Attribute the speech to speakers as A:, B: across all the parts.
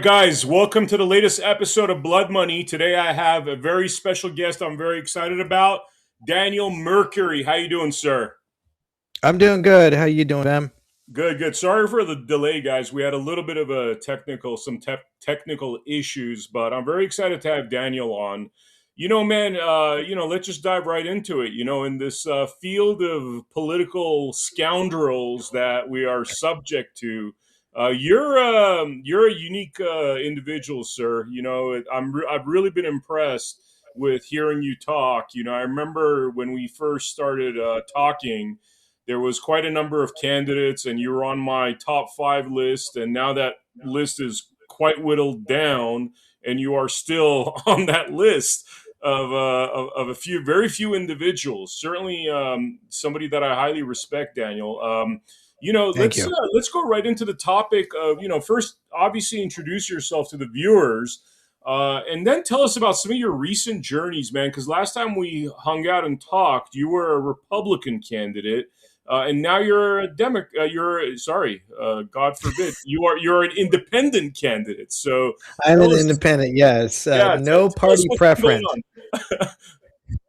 A: guys, welcome to the latest episode of Blood Money. Today, I have a very special guest I'm very excited about, Daniel Mercuri. How you doing, sir?
B: I'm doing good. How you doing, Bam?
A: Good, good. Sorry for the delay, guys. We had a little bit of some technical issues, but I'm very excited to have Daniel on. Man, let's just dive right into it. In this field of political scoundrels that we are subject to, you're a unique individual, sir. I've really been impressed with hearing you talk. I remember when we first started talking, there was quite a number of candidates, and you were on my top five list. And now that list is quite whittled down, and you are still on that list of a few, very few individuals. Certainly, somebody that I highly respect, Daniel.
B: Thank you.
A: Let's go right into the topic of first, obviously, introduce yourself to the viewers. And then tell us about some of your recent journeys, man. Because last time we hung out and talked, you were a Republican candidate, and now you're a God forbid, you're an independent candidate. So
B: I'm
A: tell
B: an
A: us,
B: independent. Yes,
A: yeah,
B: no
A: tell us
B: party
A: what's been going
B: preference.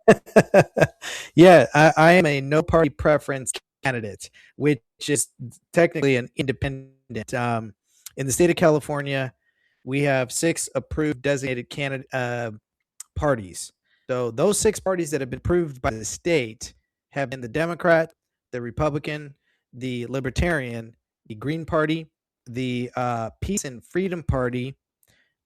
A: on.
B: Yeah, I am a no party preference candidate, which is technically an independent. In the state of California, we have six approved designated candidate parties. So those six parties that have been approved by the state have been the Democrat, the Republican, the Libertarian, the Green Party, the Peace and Freedom Party,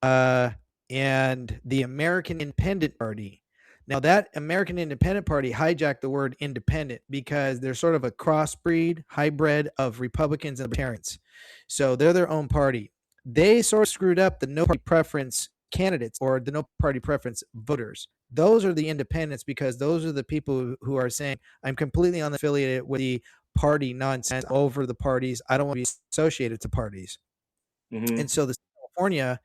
B: uh, and the American Independent Party. Now, that American Independent Party hijacked the word independent because they're sort of a crossbreed, hybrid of Republicans and Libertarians. So they're their own party. They sort of screwed up the no party preference candidates or the no party preference voters. Those are the independents because those are the people who are saying, I'm completely unaffiliated with the party nonsense over the parties. I don't want to be associated to parties. And
A: Hmm.
B: so the state of California,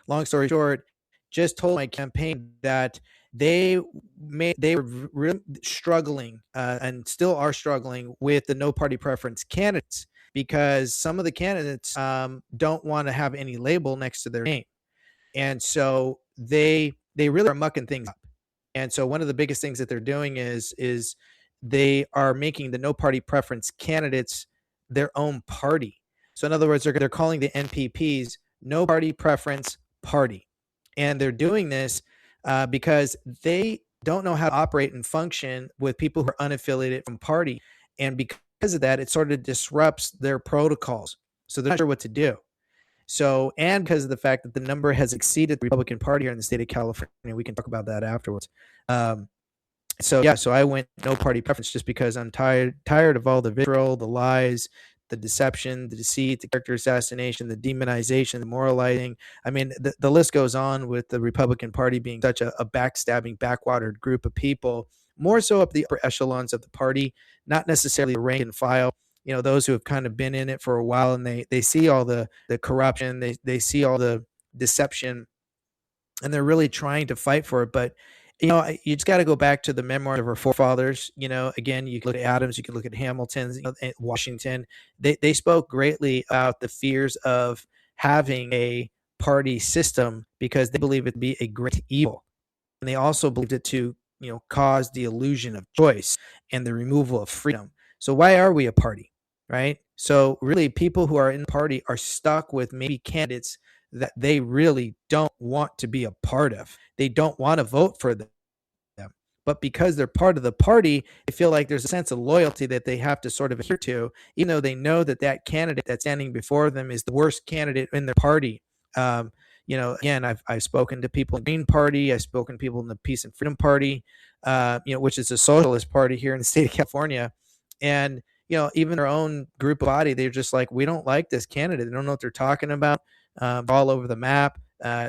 B: long story short, just told my campaign that they were really struggling and still are struggling with the no party preference candidates because some of the candidates don't want to have any label next to their name, and so they really are mucking things up. And so one of the biggest things that they're doing is they are making the no party preference candidates their own party. So in other words, they're calling the NPPs no party preference party, and they're doing this because they don't know how to operate and function with people who are unaffiliated from party, and because of that, it sort of disrupts their protocols. So they're not sure what to do. So, and because of the fact that the number has exceeded the Republican Party here in the state of California, we can talk about that afterwards. Um, so I went no party preference just because I'm tired of all the vitriol, the lies, the deception, the deceit, the character assassination, the demonization, the moralizing. I mean, the list goes on with the Republican Party being such a backstabbing, backwatered group of people, more so up the upper echelons of the party, not necessarily the rank and file. Those who have kind of been in it for a while and they see all the corruption, they see all the deception, and they're really trying to fight for it. But you just got to go back to the memoirs of our forefathers. Again, you can look at Adams, you can look at Hamilton, Washington. They spoke greatly about the fears of having a party system because they believe it to be a great evil, and they also believed it to cause the illusion of choice and the removal of freedom. So why are we a party, right? So really, people who are in the party are stuck with maybe candidates that they really don't want to be a part of. They don't want to vote for them. But because they're part of the party, they feel like there's a sense of loyalty that they have to sort of adhere to, even though they know that that candidate that's standing before them is the worst candidate in their party. Again, I've spoken to people in the Green Party. I've spoken to people in the Peace and Freedom Party, which is a socialist party here in the state of California. And even their own group of body, they're just like, we don't like this candidate. They don't know what they're talking about. All over the map.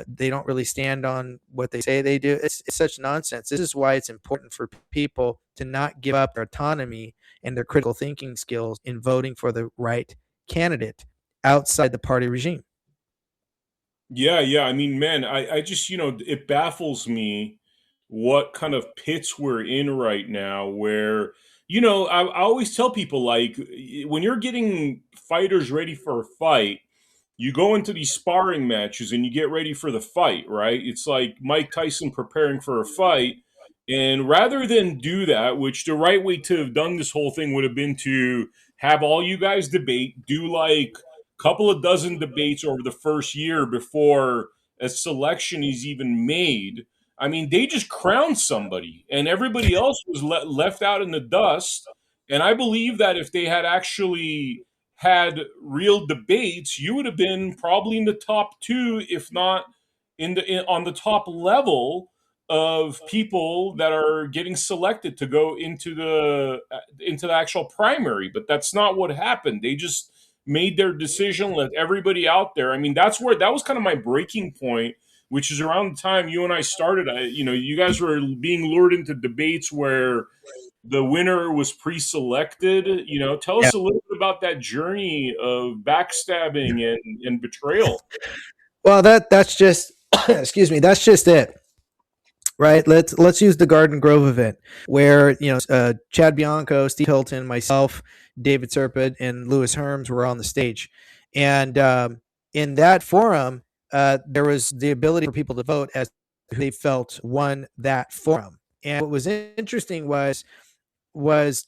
B: They don't really stand on what they say they do. It's such nonsense. This is why it's important for people to not give up their autonomy and their critical thinking skills in voting for the right candidate outside the party regime.
A: Yeah, yeah. I mean, man, I just, it baffles me what kind of pits we're in right now where, I always tell people, like, when you're getting fighters ready for a fight, you go into these sparring matches and you get ready for the fight, right? It's like Mike Tyson preparing for a fight. And rather than do that, which the right way to have done this whole thing would have been to have all you guys debate, do like a couple of dozen debates over the first year before a selection is even made. I mean, they just crowned somebody, and everybody else was left out in the dust. And I believe that if they had actually had real debates, you would have been probably in the top two, if not on the top level of people that are getting selected to go into the actual primary. But that's not what happened. They just made their decision, let everybody out there. I mean, that was kind of my breaking point, which is around the time you and I started. You guys were being lured into debates where the winner was pre-selected. Tell
B: Yeah.
A: us a little bit about that journey of backstabbing and betrayal.
B: Well, that's just excuse me, that's just it. Right. Let's use the Garden Grove event where Chad Bianco, Steve Hilton, myself, David Serpent, and Lewis Herms were on the stage, and in that forum, there was the ability for people to vote as who they felt won that forum. And what was interesting was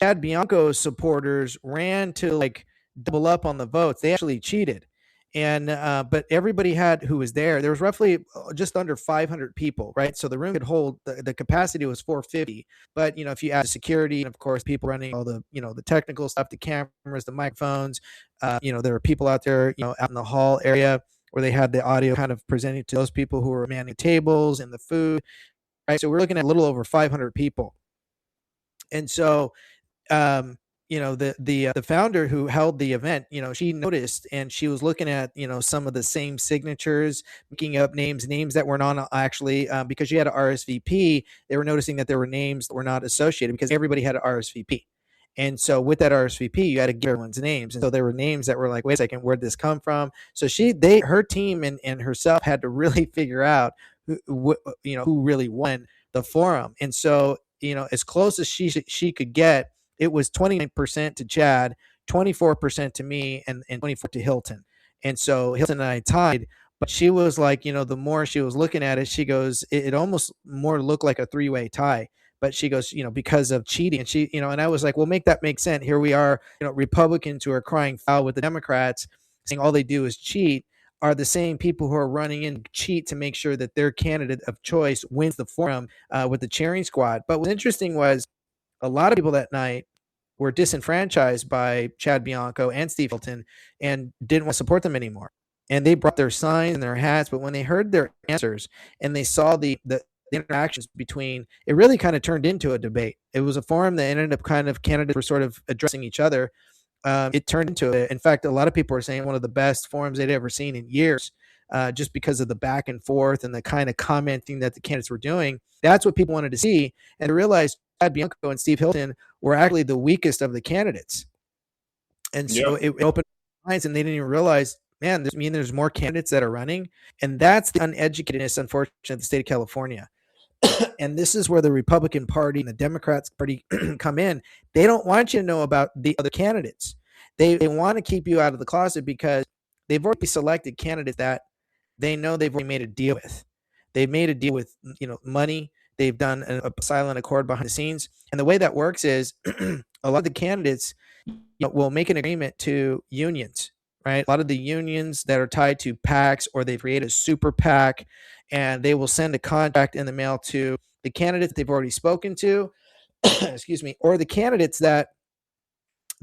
B: Chad Bianco's supporters ran to like double up on the votes. They actually cheated. And but everybody who was there. There was roughly just under 500 people, right? So the room could hold the capacity was 450. But if you add security and of course people running all the the technical stuff, the cameras, the microphones, there were people out there, out in the hall area where they had the audio kind of presenting to those people who were manning tables and the food, right? So we're looking at a little over 500 people. And so the founder who held the event, she noticed and she was looking at some of the same signatures, making up names that were not actually because you had an RSVP. They were noticing that there were names that were not associated because everybody had an RSVP. And so with that RSVP, you had to give everyone's names. And so there were names that were like, wait a second, where'd this come from? So her team and herself had to really figure out who really won the forum. And so, as close as she could get, it was 29% to Chad, 24% to me, and 24 to Hilton. And so Hilton and I tied. But she was like, the more she was looking at it, she goes, it almost more looked like a three-way tie. But she goes, because of cheating. And she, and I was like, well, make that make sense. Here we are, Republicans who are crying foul with the Democrats, saying all they do is cheat, are the same people who are running in cheat to make sure that their candidate of choice wins the forum with the cheering squad. But what's interesting was a lot of people that night were disenfranchised by Chad Bianco and Steve Hilton and didn't want to support them anymore. And they brought their signs and their hats, but when they heard their answers and they saw the interactions between, it really kind of turned into a debate. It was a forum that ended up kind of candidates were sort of addressing each other. It turned into it. In fact, a lot of people are saying one of the best forums they'd ever seen in years, just because of the back and forth and the kind of commenting that the candidates were doing. That's what people wanted to see. And to realize Chad Bianco and Steve Hilton were actually the weakest of the candidates. And so it opened minds, and they didn't even realize, man, there's more candidates that are running. And that's the uneducatedness, unfortunately, of the state of California. And this is where the Republican Party and the Democrats Party come in. They don't want you to know about the other candidates. They want to keep you out of the closet because they've already selected candidates that they know they've already made a deal with. They've made a deal with money. They've done a silent accord behind the scenes. And the way that works is a lot of the candidates will make an agreement to unions, right? A lot of the unions that are tied to PACs, or they've created a super PAC, and they will send a contract in the mail to the candidates they've already spoken to, excuse me, or the candidates that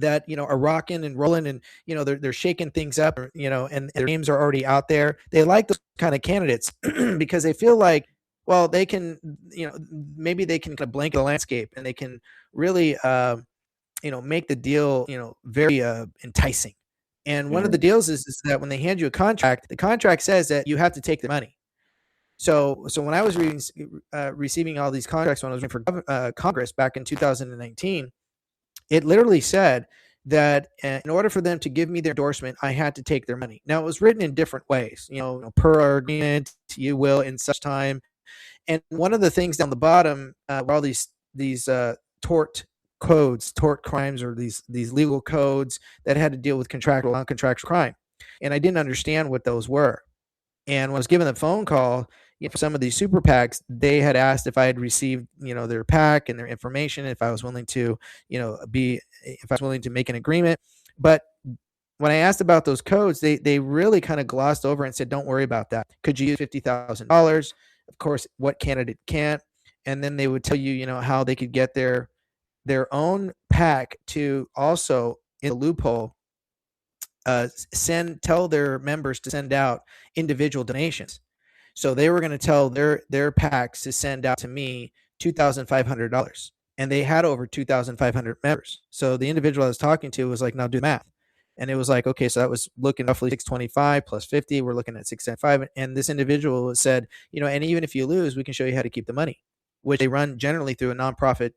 B: are rocking and rolling and they're shaking things up, and their names are already out there. They like those kind of candidates because they feel like, well, they can, maybe they can kind of blanket the landscape and they can really make the deal very enticing. And one of the deals is that when they hand you a contract, the contract says that you have to take the money. So when I was receiving all these contracts when I was running for Congress back in 2019, it literally said that in order for them to give me their endorsement, I had to take their money. Now, it was written in different ways, per agreement, you will in such time. And one of the things down the bottom were all these tort codes, tort crimes, or these legal codes that had to deal with contractual, non-contractual crime. And I didn't understand what those were. And when I was given the phone call, for some of these super PACs, they had asked if I had received, their PAC and their information, if I was willing to, if I was willing to make an agreement. But when I asked about those codes, they really kind of glossed over and said, "Don't worry about that. Could you use $50,000? Of course, what candidate can't?" And then they would tell you, how they could get their own PAC to also, in the loophole, tell their members to send out individual donations. So they were going to tell their PACs to send out to me $2,500, and they had over 2,500 members. So the individual I was talking to was like, "Now do the math." And it was like, okay, so that was looking roughly 625 plus 50. We're looking at 675. And this individual said, and even if you lose, we can show you how to keep the money, which they run generally through a nonprofit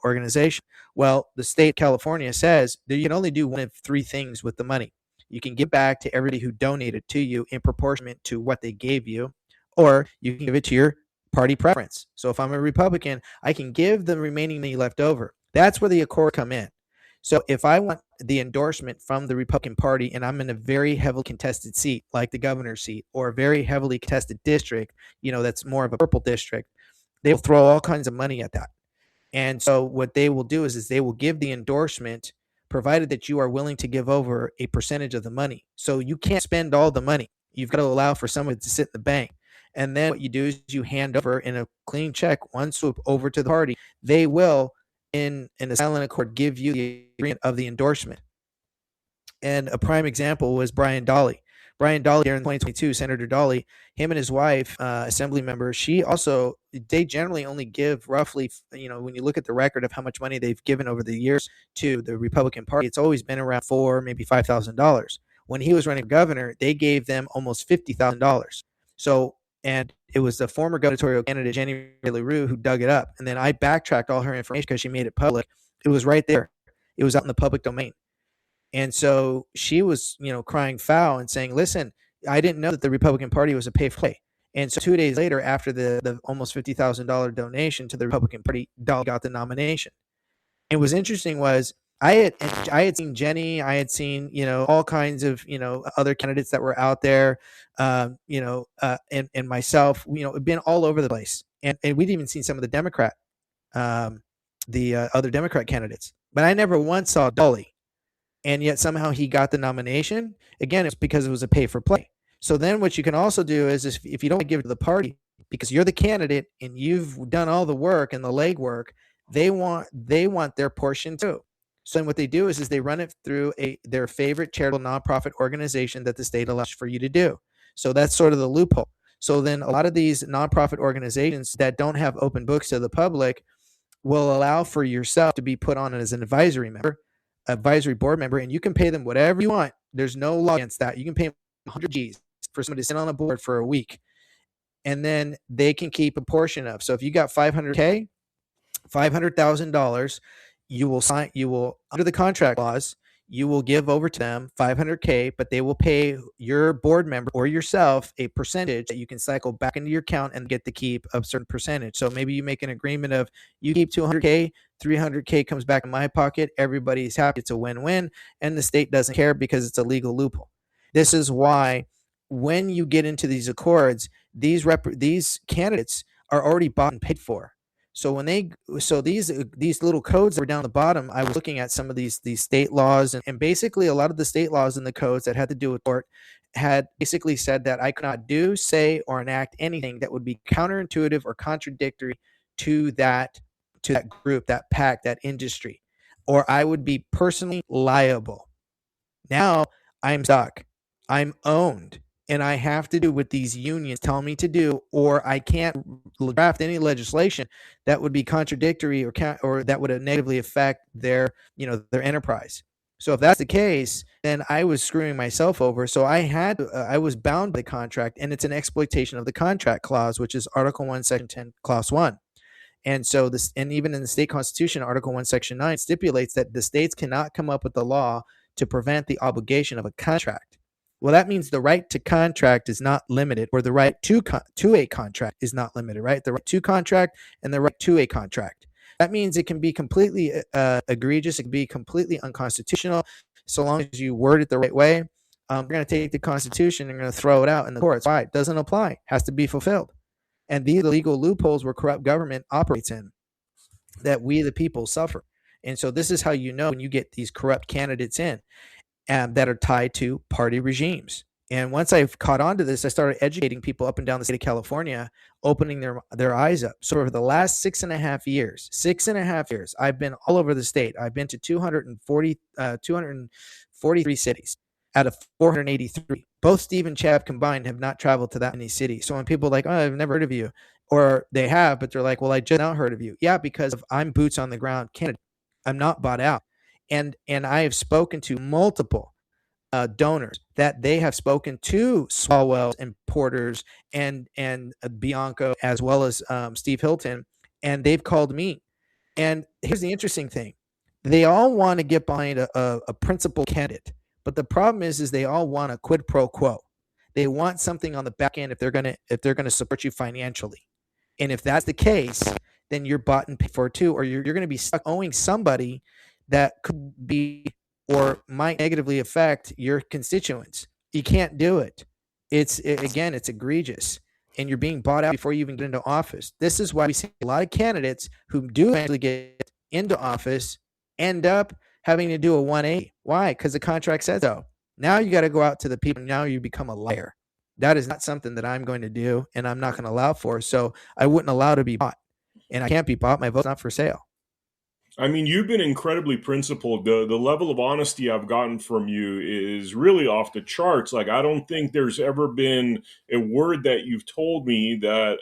B: organization. Well, the state of California says that you can only do one of three things with the money. You can give back to everybody who donated to you in proportion to what they gave you, or you can give it to your party preference. So if I'm a Republican, I can give the remaining money left over. That's where the accord come in. So if I want the endorsement from the Republican Party and I'm in a very heavily contested seat, like the governor's seat, or a very heavily contested district, that's more of a purple district, they'll throw all kinds of money at that. And so what they will do is they will give the endorsement, provided that you are willing to give over a percentage of the money. So you can't spend all the money. You've got to allow for someone to sit in the bank. And then what you do is you hand over in a clean check, one swoop, over to the party. They will, in a silent accord, give you the agreement of the endorsement. And a prime example was Brian Dahle. Brian Dahle, here in 2022, Senator Dahle, him and his wife, assembly member, they generally only give roughly, when you look at the record of how much money they've given over the years to the Republican Party, it's always been around $4,000, maybe $5,000. When he was running for governor, they gave them almost $50,000. So, and it was the former gubernatorial candidate, Jenny LaRue, who dug it up. And then I backtracked all her information because she made it public. It was right there. It was out in the public domain. And so she was, crying foul and saying, "Listen, I didn't know that the Republican Party was a pay for play." And so 2 days later, after the almost $50,000 donation to the Republican Party, Dahl got the nomination. And what was interesting was I had seen Jenny, I had seen, all kinds of, other candidates that were out there, and myself, been all over the place. And we'd even seen some of the other Democrat candidates, but I never once saw Dahle. And yet somehow he got the nomination. Again, it's because it was a pay for play. So then what you can also do is if you don't give it to the party because you're the candidate and you've done all the work and the legwork, they want their portion too. So then what they do is they run it through their favorite charitable nonprofit organization that the state allows for you to do. So that's sort of the loophole. So then a lot of these nonprofit organizations that don't have open books to the public will allow for yourself to be put on as an advisory board member, and you can pay them whatever you want. There's no law against that. You can pay them 100 G's for somebody to sit on a board for a week, and then they can keep a portion of. So if you got $500,000, you will under the contract clause, you will give over to them $500K, but they will pay your board member or yourself a percentage that you can cycle back into your account and get to keep a certain percentage. So maybe you make an agreement of you keep $200K, $300K comes back in my pocket. Everybody's happy. It's a win-win, and the state doesn't care because it's a legal loophole. This is why when you get into these accords, these candidates are already bought and paid for. So these little codes that were down the bottom, I was looking at some of these state laws, and basically a lot of the state laws and the codes that had to do with court had basically said that I could not do, say, or enact anything that would be counterintuitive or contradictory to that group, that PAC, that industry, or I would be personally liable. Now I'm stuck. I'm owned. And I have to do what these unions tell me to do, or I can't draft any legislation that would be contradictory or that would negatively affect their enterprise. So if that's the case, then I was screwing myself over. So I was bound by the contract, and it's an exploitation of the contract clause, which is Article 1, Section 10, Clause 1. And so and even in the state constitution, Article 1, Section 9 stipulates that the states cannot come up with the law to prevent the obligation of a contract. Well, that means the right to contract is not limited, or the right to a contract is not limited, right? The right to contract and the right to a contract. That means it can be completely egregious. It can be completely unconstitutional so long as you word it the right way. We're going to take the Constitution and we're going to throw it out in the courts. Why? It doesn't apply. Has to be fulfilled. And these are the legal loopholes where corrupt government operates in, that we the people suffer. And so this is how you know when you get these corrupt candidates in that are tied to party regimes. And once I've caught on to this, I started educating people up and down the state of California, opening their eyes up. So over the last 6.5 years, I've been all over the state. I've been to 243 cities out of 483. Both Steve and Chad combined have not traveled to that many cities. So when people are like, oh, I've never heard of you, or they have, but they're like, well, I just now heard of you. Yeah, because I'm boots on the ground candidate. I'm not bought out. And I have spoken to multiple donors that they have spoken to Swalwell and Porters and Bianco, as well as Steve Hilton, and they've called me. And here's the interesting thing: they all want to get behind a principal candidate, but the problem is they all want a quid pro quo. They want something on the back end if they're gonna support you financially. And if that's the case, then you're bought and paid for too, or you're going to be stuck owing somebody that could be or might negatively affect your constituents. You can't do it. It's egregious, and you're being bought out before you even get into office. This is why we see a lot of candidates who do actually get into office end up having to do a 180. Why? Because the contract says so. Now you got to go out to the people. Now you become a liar. That is not something that I'm going to do, and I'm not going to allow for. So I wouldn't allow to be bought, and I can't be bought. My vote's not for sale.
A: I mean, you've been incredibly principled. The level of honesty I've gotten from you is really off the charts. Like, I don't think there's ever been a word that you've told me that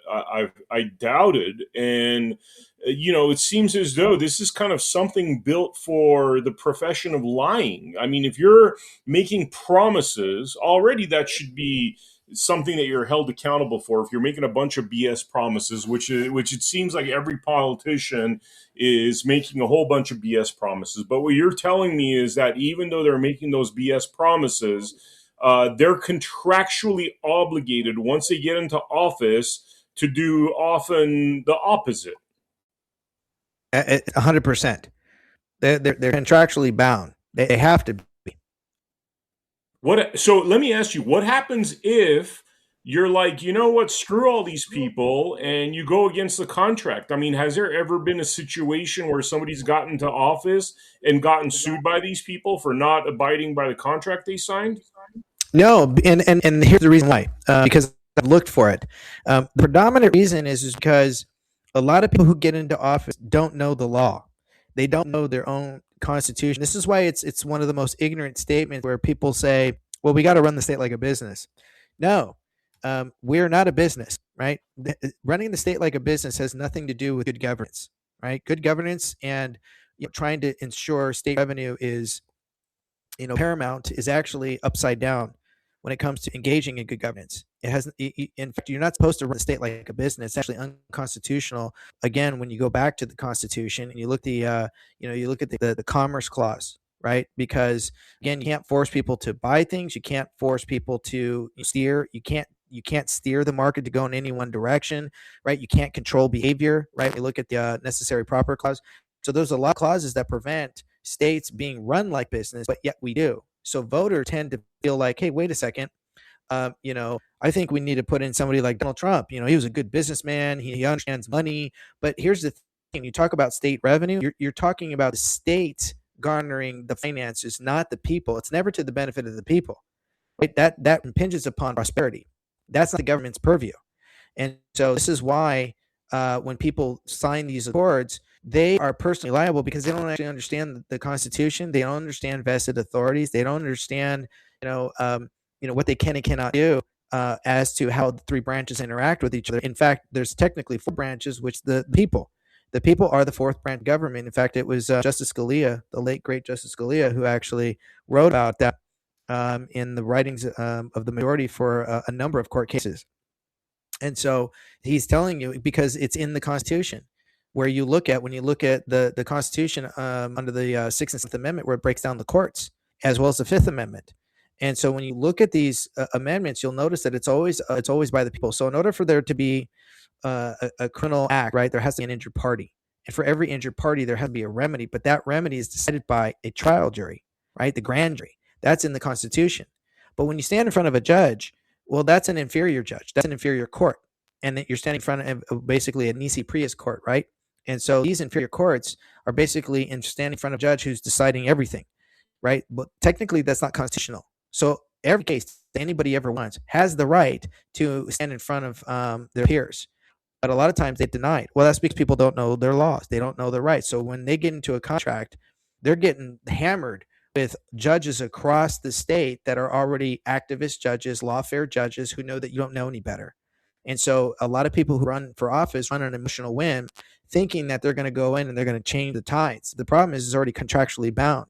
A: I doubted. And it seems as though this is kind of something built for the profession of lying. I mean, if you're making promises already, that should be something that you're held accountable for. If you're making a bunch of BS promises, which it seems like every politician is making a whole bunch of BS promises. But what you're telling me is that even though they're making those BS promises, they're contractually obligated once they get into office to do often the opposite.
B: 100%. They're contractually bound. They have to be.
A: So let me ask you, what happens if you're like, you know what, screw all these people, and you go against the contract? I mean, has there ever been a situation where somebody's gotten to office and gotten sued by these people for not abiding by the contract they signed?
B: No, and here's the reason why. Because I've looked for it. The predominant reason is because a lot of people who get into office don't know the law. They don't know their own constitution. This is why it's one of the most ignorant statements where people say, well, we got to run the state like a business. No, we're not a business, right? Running the state like a business has nothing to do with good governance, right? Good governance and trying to ensure state revenue is paramount is actually upside down when it comes to engaging in good governance. It has, in fact, you're not supposed to run the state like a business. It's actually unconstitutional. Again, when you go back to the Constitution and you look you look at the Commerce Clause, right? Because again, you can't force people to buy things. You can't force people to steer. You can't steer the market to go in any one direction, right? You can't control behavior, right? You look at the necessary proper clause. So there's a lot of clauses that prevent states being run like business, but yet we do. So voters tend to feel like, hey, wait a second. I think we need to put in somebody like Donald Trump. He was a good businessman. He understands money. But here's the thing. You talk about state revenue. You're talking about the state garnering the finances, not the people. It's never to the benefit of the people. Right? That impinges upon prosperity. That's not the government's purview. And so this is why when people sign these accords, they are personally liable because they don't actually understand the Constitution. They don't understand vested authorities. They don't understand, what they can and cannot do as to how the three branches interact with each other. In fact, there's technically four branches, which the people are the fourth branch of government. In fact, it was Justice Scalia, the late great Justice Scalia, who actually wrote about that in the writings of the majority for a number of court cases. And so he's telling you because it's in the Constitution. When you look at the Constitution under the Sixth and Seventh Amendment, where it breaks down the courts, as well as the Fifth Amendment. And so when you look at these amendments, you'll notice that it's always by the people. So in order for there to be a criminal act, right, there has to be an injured party. And for every injured party, there has to be a remedy. But that remedy is decided by a trial jury, right, the grand jury. That's in the Constitution. But when you stand in front of a judge, well, that's an inferior judge. That's an inferior court. And that you're standing in front of basically a Nisi Prius court, right? And so these inferior courts are basically standing in front of a judge who's deciding everything, right? But technically, that's not constitutional. So every case anybody ever wants has the right to stand in front of their peers. But a lot of times they deny it. Well, that's because people don't know their laws. They don't know their rights. So when they get into a contract, they're getting hammered with judges across the state that are already activist judges, lawfare judges who know that you don't know any better. And so a lot of people who run for office run on an emotional whim, thinking that they're going to go in and they're going to change the tides. The problem is it's already contractually bound.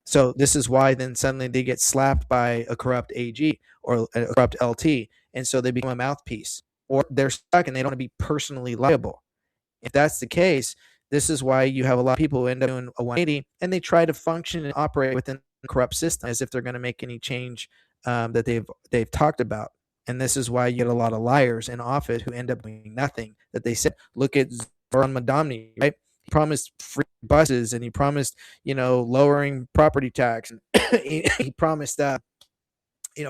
B: So this is why then suddenly they get slapped by a corrupt AG or a corrupt LT. And so they become a mouthpiece, or they're stuck and they don't want to be personally liable. If that's the case, this is why you have a lot of people who end up doing a 180 and they try to function and operate within the corrupt system as if they're going to make any change that they've talked about. And this is why you get a lot of liars in office who end up doing nothing that they said. Look at Zoran Madamni, right? He promised free buses and he promised, lowering property tax. He promised,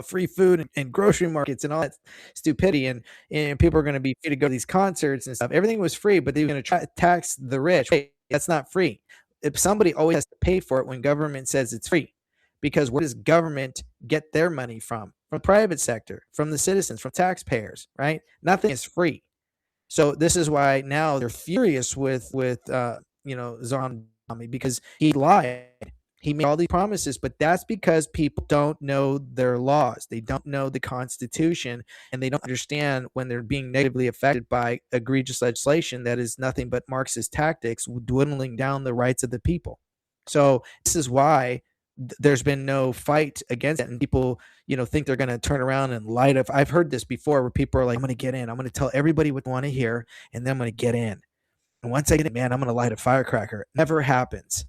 B: free food and grocery markets and all that stupidity. And people are going to be free to go to these concerts and stuff. Everything was free, but they were going to try to tax the rich. Hey, that's not free. If somebody always has to pay for it when government says it's free, because where does government get their money from? From the private sector, from the citizens, from taxpayers, right? Nothing is free. So this is why now they're furious with Zoran because he lied. He made all these promises, but that's because people don't know their laws. They don't know the Constitution, and they don't understand when they're being negatively affected by egregious legislation that is nothing but Marxist tactics, dwindling down the rights of the people. So this is why there's been no fight against it, and people, think they're going to turn around and light up. I've heard this before where people are like, I'm going to get in. I'm going to tell everybody what they want to hear, and then I'm going to get in. And once I get in, man, I'm going to light a firecracker. It never happens.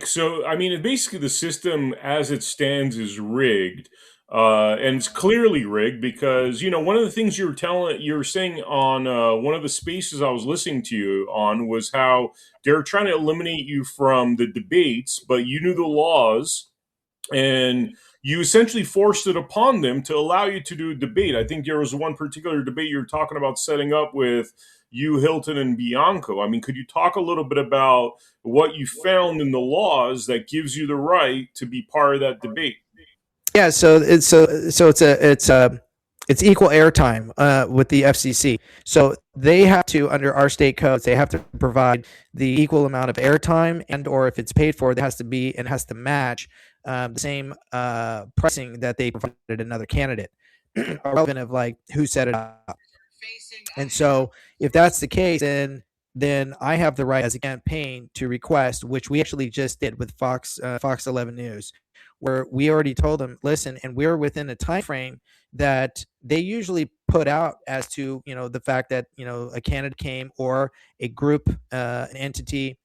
A: So, I mean, basically the system as it stands is rigged. And it's clearly rigged because, one of the things you were saying on one of the spaces I was listening to you on was how they're trying to eliminate you from the debates, but you knew the laws and you essentially forced it upon them to allow you to do a debate. I think there was one particular debate you were talking about setting up with you, Hilton, and Bianco. I mean, could you talk a little bit about what you found in the laws that gives you the right to be part of that debate?
B: Yeah, so it's equal airtime with the FCC. So they have to, under our state codes, they have to provide the equal amount of airtime, and or if it's paid for, it has to match the same pricing that they provided another candidate, relevant of like who set it up. And so if that's the case, then I have the right as a campaign to request, which we actually just did with Fox 11 News, where we already told them, listen, and we're within a time frame that they usually put out as to, the fact that, a candidate came or a group, an entity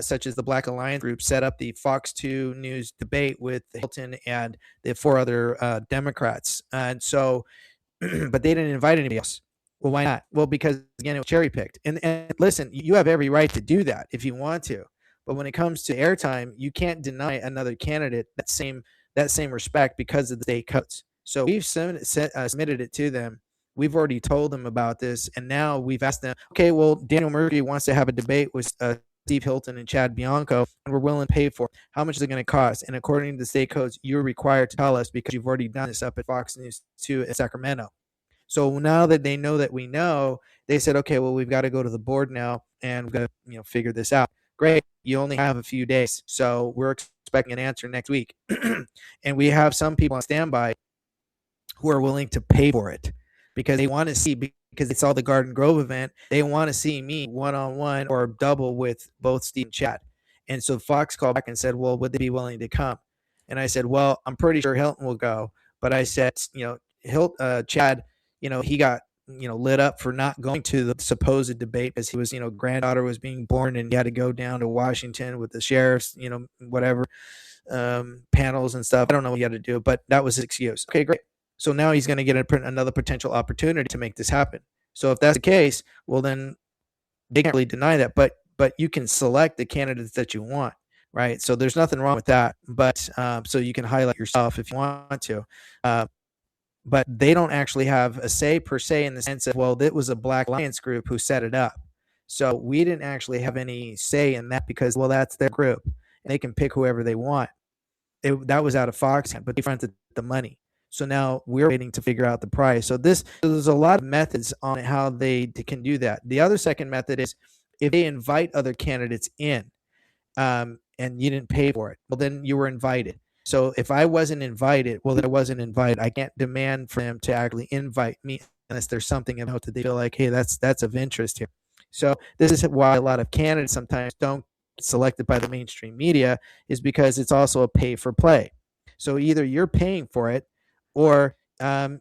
B: such as the Black Alliance group set up the Fox 2 News debate with Hilton and the 4 other Democrats. And so, but they didn't invite anybody else. Well, why not? Well, because again, it was cherry picked. And listen, you have every right to do that if you want to. But when it comes to airtime, you can't deny another candidate that same respect because of the state codes. So we've submitted it to them. We've already told them about this, and now we've asked them, okay, well, Daniel Mercuri wants to have a debate with Steve Hilton and Chad Bianco, and we're willing to pay for it. How much is it going to cost? And according to the state codes, you're required to tell us because you've already done this up at Fox News 2 in Sacramento. So now that they know that we know, they said, okay, well, we've got to go to the board now and we've got to, figure this out. Great. You only have a few days. So we're expecting an answer next week. And we have some people on standby who are willing to pay for it because they want to see, because it's all the Garden Grove event. They want to see me one-on-one or double with both Steve and Chad. And so Fox called back and said, well, would they be willing to come? And I said, well, I'm pretty sure Hilton will go. But I said, Chad, he got, lit up for not going to the supposed debate because he was, granddaughter was being born and he had to go down to Washington with the sheriff's, whatever, panels and stuff. I don't know what he had to do, but that was his excuse. Okay, great. So now he's going to get another potential opportunity to make this happen. So if that's the case, well, then they can't really deny that. But you can select the candidates that you want. right? So there's nothing wrong with that. But so you can highlight yourself if you want to. Uh, but they don't actually have a say per se in the sense of, well, that was a Black Alliance group who set it up. So we didn't actually have any say in that because, well, that's their group. And they can pick whoever they want. That was out of Fox, but they fronted the money. So now we're waiting to figure out the price. So there's a lot of methods on how they can do that. The other second method is if they invite other candidates in, and you didn't pay for it, well, then you were invited. So if I wasn't invited, well, then I wasn't invited. I can't demand for them to actually invite me unless there's something about that they feel like, hey, that's of interest here. So this is why a lot of candidates sometimes don't get selected by the mainstream media, is because it's also a pay for play. So either you're paying for it, or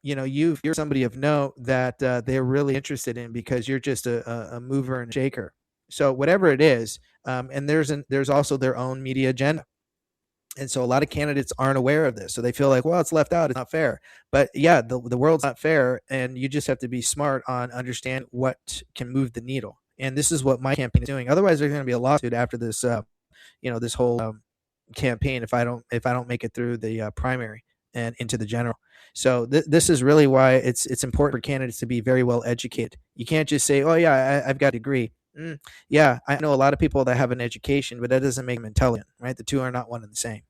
B: you're somebody of note that they're really interested in because you're just a mover and shaker. So whatever it is, and there's also their own media agenda. And so a lot of candidates aren't aware of this. So they feel like, well, it's left out. It's not fair. But yeah, the world's not fair. And you just have to be smart on understand what can move the needle. And this is what my campaign is doing. Otherwise, there's going to be a lawsuit after this, this whole campaign if I don't make it through the primary and into the general. So this is really why it's important for candidates to be very well educated. You can't just say, oh yeah, I've got a degree. Yeah, I know a lot of people that have an education, but that doesn't make them intelligent, right? The two are not one and the same.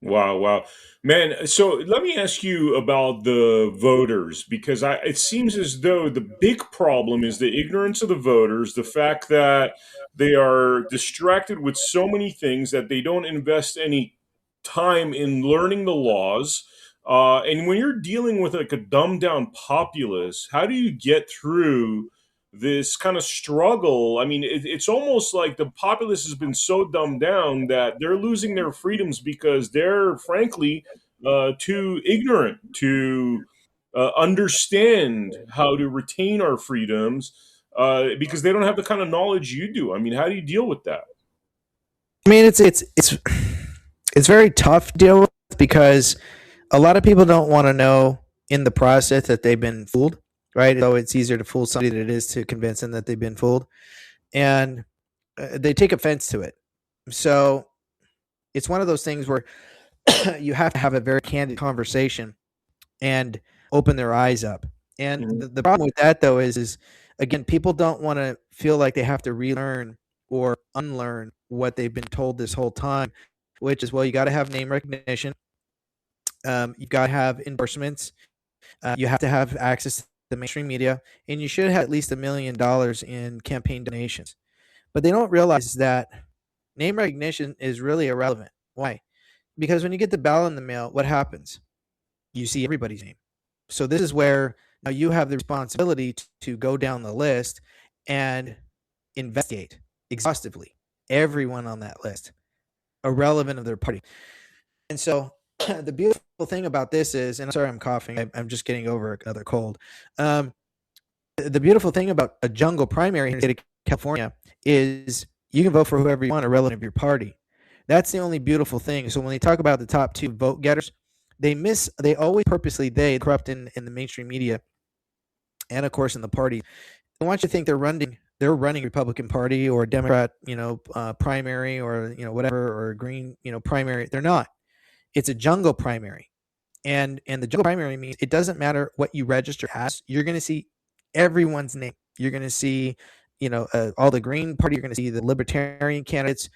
A: Wow, wow. Man, so let me ask you about the voters because it seems as though the big problem is the ignorance of the voters, the fact that they are distracted with so many things that they don't invest any time in learning the laws. And when you're dealing with like a dumbed down populace, how do you get through this kind of struggle? I mean, it's almost like the populace has been so dumbed down that they're losing their freedoms because they're frankly too ignorant to understand how to retain our freedoms because they don't have the kind of knowledge you do. I mean, how do you deal with that?
B: I mean, it's very tough to deal with because a lot of people don't want to know in the process that they've been fooled, right? So it's easier to fool somebody than it is to convince them that they've been fooled, and they take offense to it. So it's one of those things where you have to have a very candid conversation and open their eyes up. And
A: Mhm.
B: the problem with that, though, is again, people don't want to feel like they have to relearn or unlearn what they've been told this whole time, which is, well, you got to have name recognition, you've got to have endorsements, you have to have access to the mainstream media, and you should have at least $1 million in campaign donations. But they don't realize that name recognition is really irrelevant. Why? Because when you get the ballot in the mail, what happens? You see everybody's name. So this is where now you have the responsibility to go down the list and investigate exhaustively everyone on that list, irrelevant of their party. And so the beautiful thing about this is, and I'm sorry I'm coughing, I'm just getting over another cold. The beautiful thing about a jungle primary in the state of California is you can vote for whoever you want, irrelevant of your party. That's the only beautiful thing. So when they talk about the top two vote getters, they always purposely, they corrupt in the mainstream media and of course in the party. They want you to think they're running Republican Party or Democrat, primary, or whatever, or Green, primary. They're not. It's a jungle primary, and the jungle primary means it doesn't matter what you register as. You're going to see everyone's name. You're going to see, all the Green Party. You're going to see the Libertarian candidates.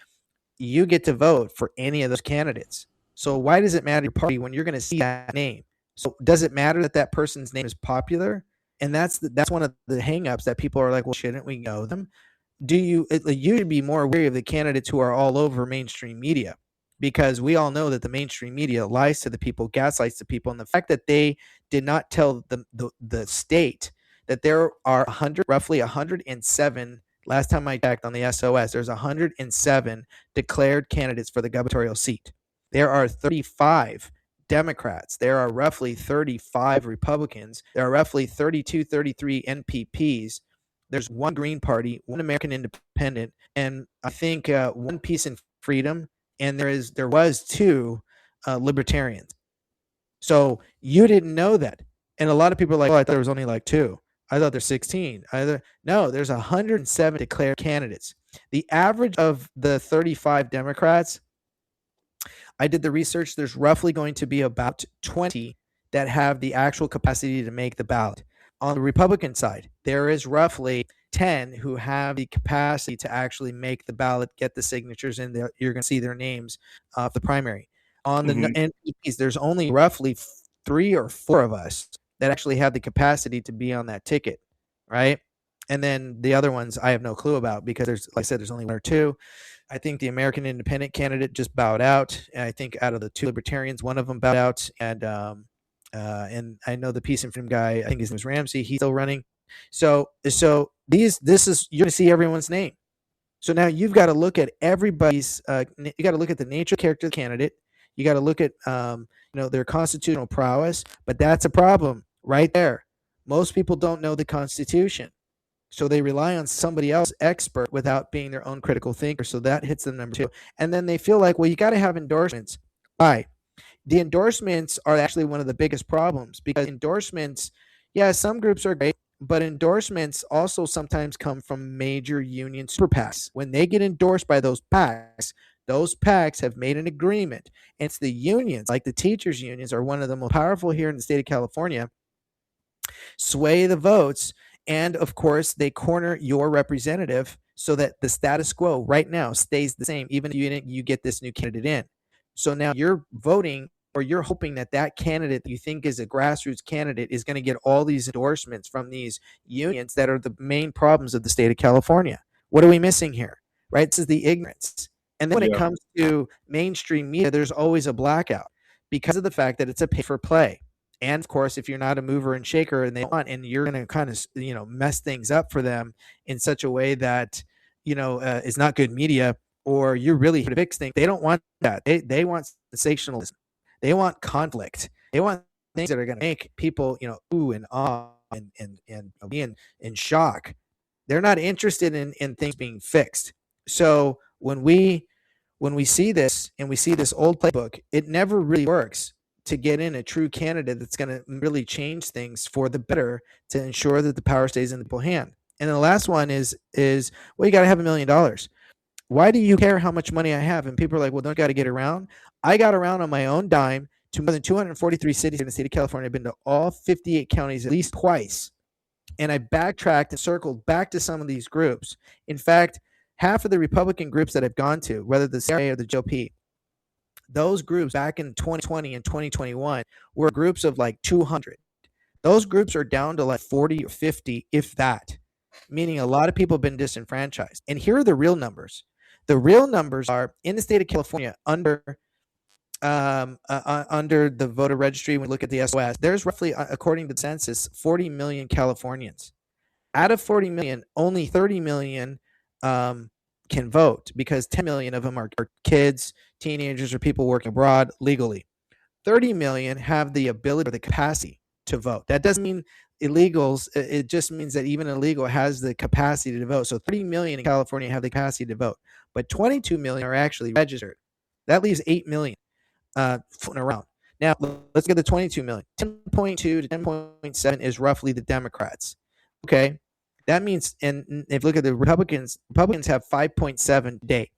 B: You get to vote for any of those candidates. So why does it matter your party when you're going to see that name? So does it matter that that person's name is popular? And that's one of the hangups that people are like, well, shouldn't we know them? You should be more wary of the candidates who are all over mainstream media, because we all know that the mainstream media lies to the people, gaslights the people, and the fact that they did not tell the state that there are roughly 107. Last time I checked on the SOS, there's 107 declared candidates for the gubernatorial seat. There are 35 Democrats. There are roughly 35 Republicans. There are roughly 32, 33 NPPs. There's one Green Party, one American Independent, and I think one Peace and Freedom, and there was two Libertarians. So you didn't know that, and a lot of people are like, "Oh, I thought there was only like two. I thought there's 16." No, there's 107 declared candidates. The average of the 35 Democrats, I did the research, there's roughly going to be about 20 that have the actual capacity to make the ballot. On the Republican side, there is roughly 10 who have the capacity to actually make the ballot, get the signatures in there. You're going to see their names off the primary. On the
A: Hmm.
B: NPPs, there's only roughly 3 or 4 of us that actually have the capacity to be on that ticket, right? And then the other ones I have no clue about because there's, like I said, there's only 1 or 2. I think the American Independent candidate just bowed out. I think out of the 2 Libertarians, one of them bowed out, and I know the Peace and Freedom guy. I think his name is Ramsey. He's still running. So this is, you're going to see everyone's name. So now you've got to look at everybody's. You got to look at the nature, character of the candidate. You got to look at their constitutional prowess. But that's a problem right there. Most people don't know the Constitution. So they rely on somebody else expert without being their own critical thinker. So that hits them number 2. And then they feel like, well, you got to have endorsements. Why? The endorsements are actually one of the biggest problems because endorsements, yeah, some groups are great, but endorsements also sometimes come from major union super PACs. When they get endorsed by those PACs have made an agreement. And it's the unions, like the teachers' unions, are one of the most powerful here in the state of California, sway the votes. And of course, they corner your representative so that the status quo right now stays the same, even if you get this new candidate in. So now you're voting, or you're hoping that that candidate that you think is a grassroots candidate is going to get all these endorsements from these unions that are the main problems of the state of California. What are we missing here? Right? This is the ignorance. And then when it
A: Yeah.
B: comes to mainstream media, there's always a blackout because of the fact that it's a pay for play. And of course, if you're not a mover and shaker and they want, and you're going to kind of, mess things up for them in such a way that, is not good media, or you're really here to fix things, they don't want that. They want sensationalism. They want conflict. They want things that are going to make people, ooh and ah and be in shock. They're not interested in things being fixed. So when we see this and we see this old playbook, it never really works to get in a true candidate that's going to really change things for the better to ensure that the power stays in the people's hand. And then the last one is well, you got to have $1 million. Why do you care how much money I have? And people are like, well, don't you got to get around? I got around on my own dime to more than 243 cities in the state of California. I've been to all 58 counties at least twice. And I backtracked and circled back to some of these groups. In fact, half of the Republican groups that I've gone to, whether the CIA or the GOP, those groups back in 2020 and 2021 were groups of like 200. Those groups are down to like 40 or 50, if that, meaning a lot of people have been disenfranchised. And here are the real numbers. The real numbers are in the state of California under the voter registry. When we look at the SOS, there's roughly, according to the census, 40 million Californians. Out of 40 million, only 30 million can vote because 10 million of them are kids, teenagers, or people working abroad legally. 30 million have the ability or the capacity to vote. That doesn't mean illegals. It just means that even illegal has the capacity to vote. So 30 million in California have the capacity to vote, but 22 million are actually registered. That leaves 8 million floating around. Now, let's get the 22 million. 10.2 to 10.7 is roughly the Democrats. Okay. That means, and if you look at the Republicans have 5.7 to date.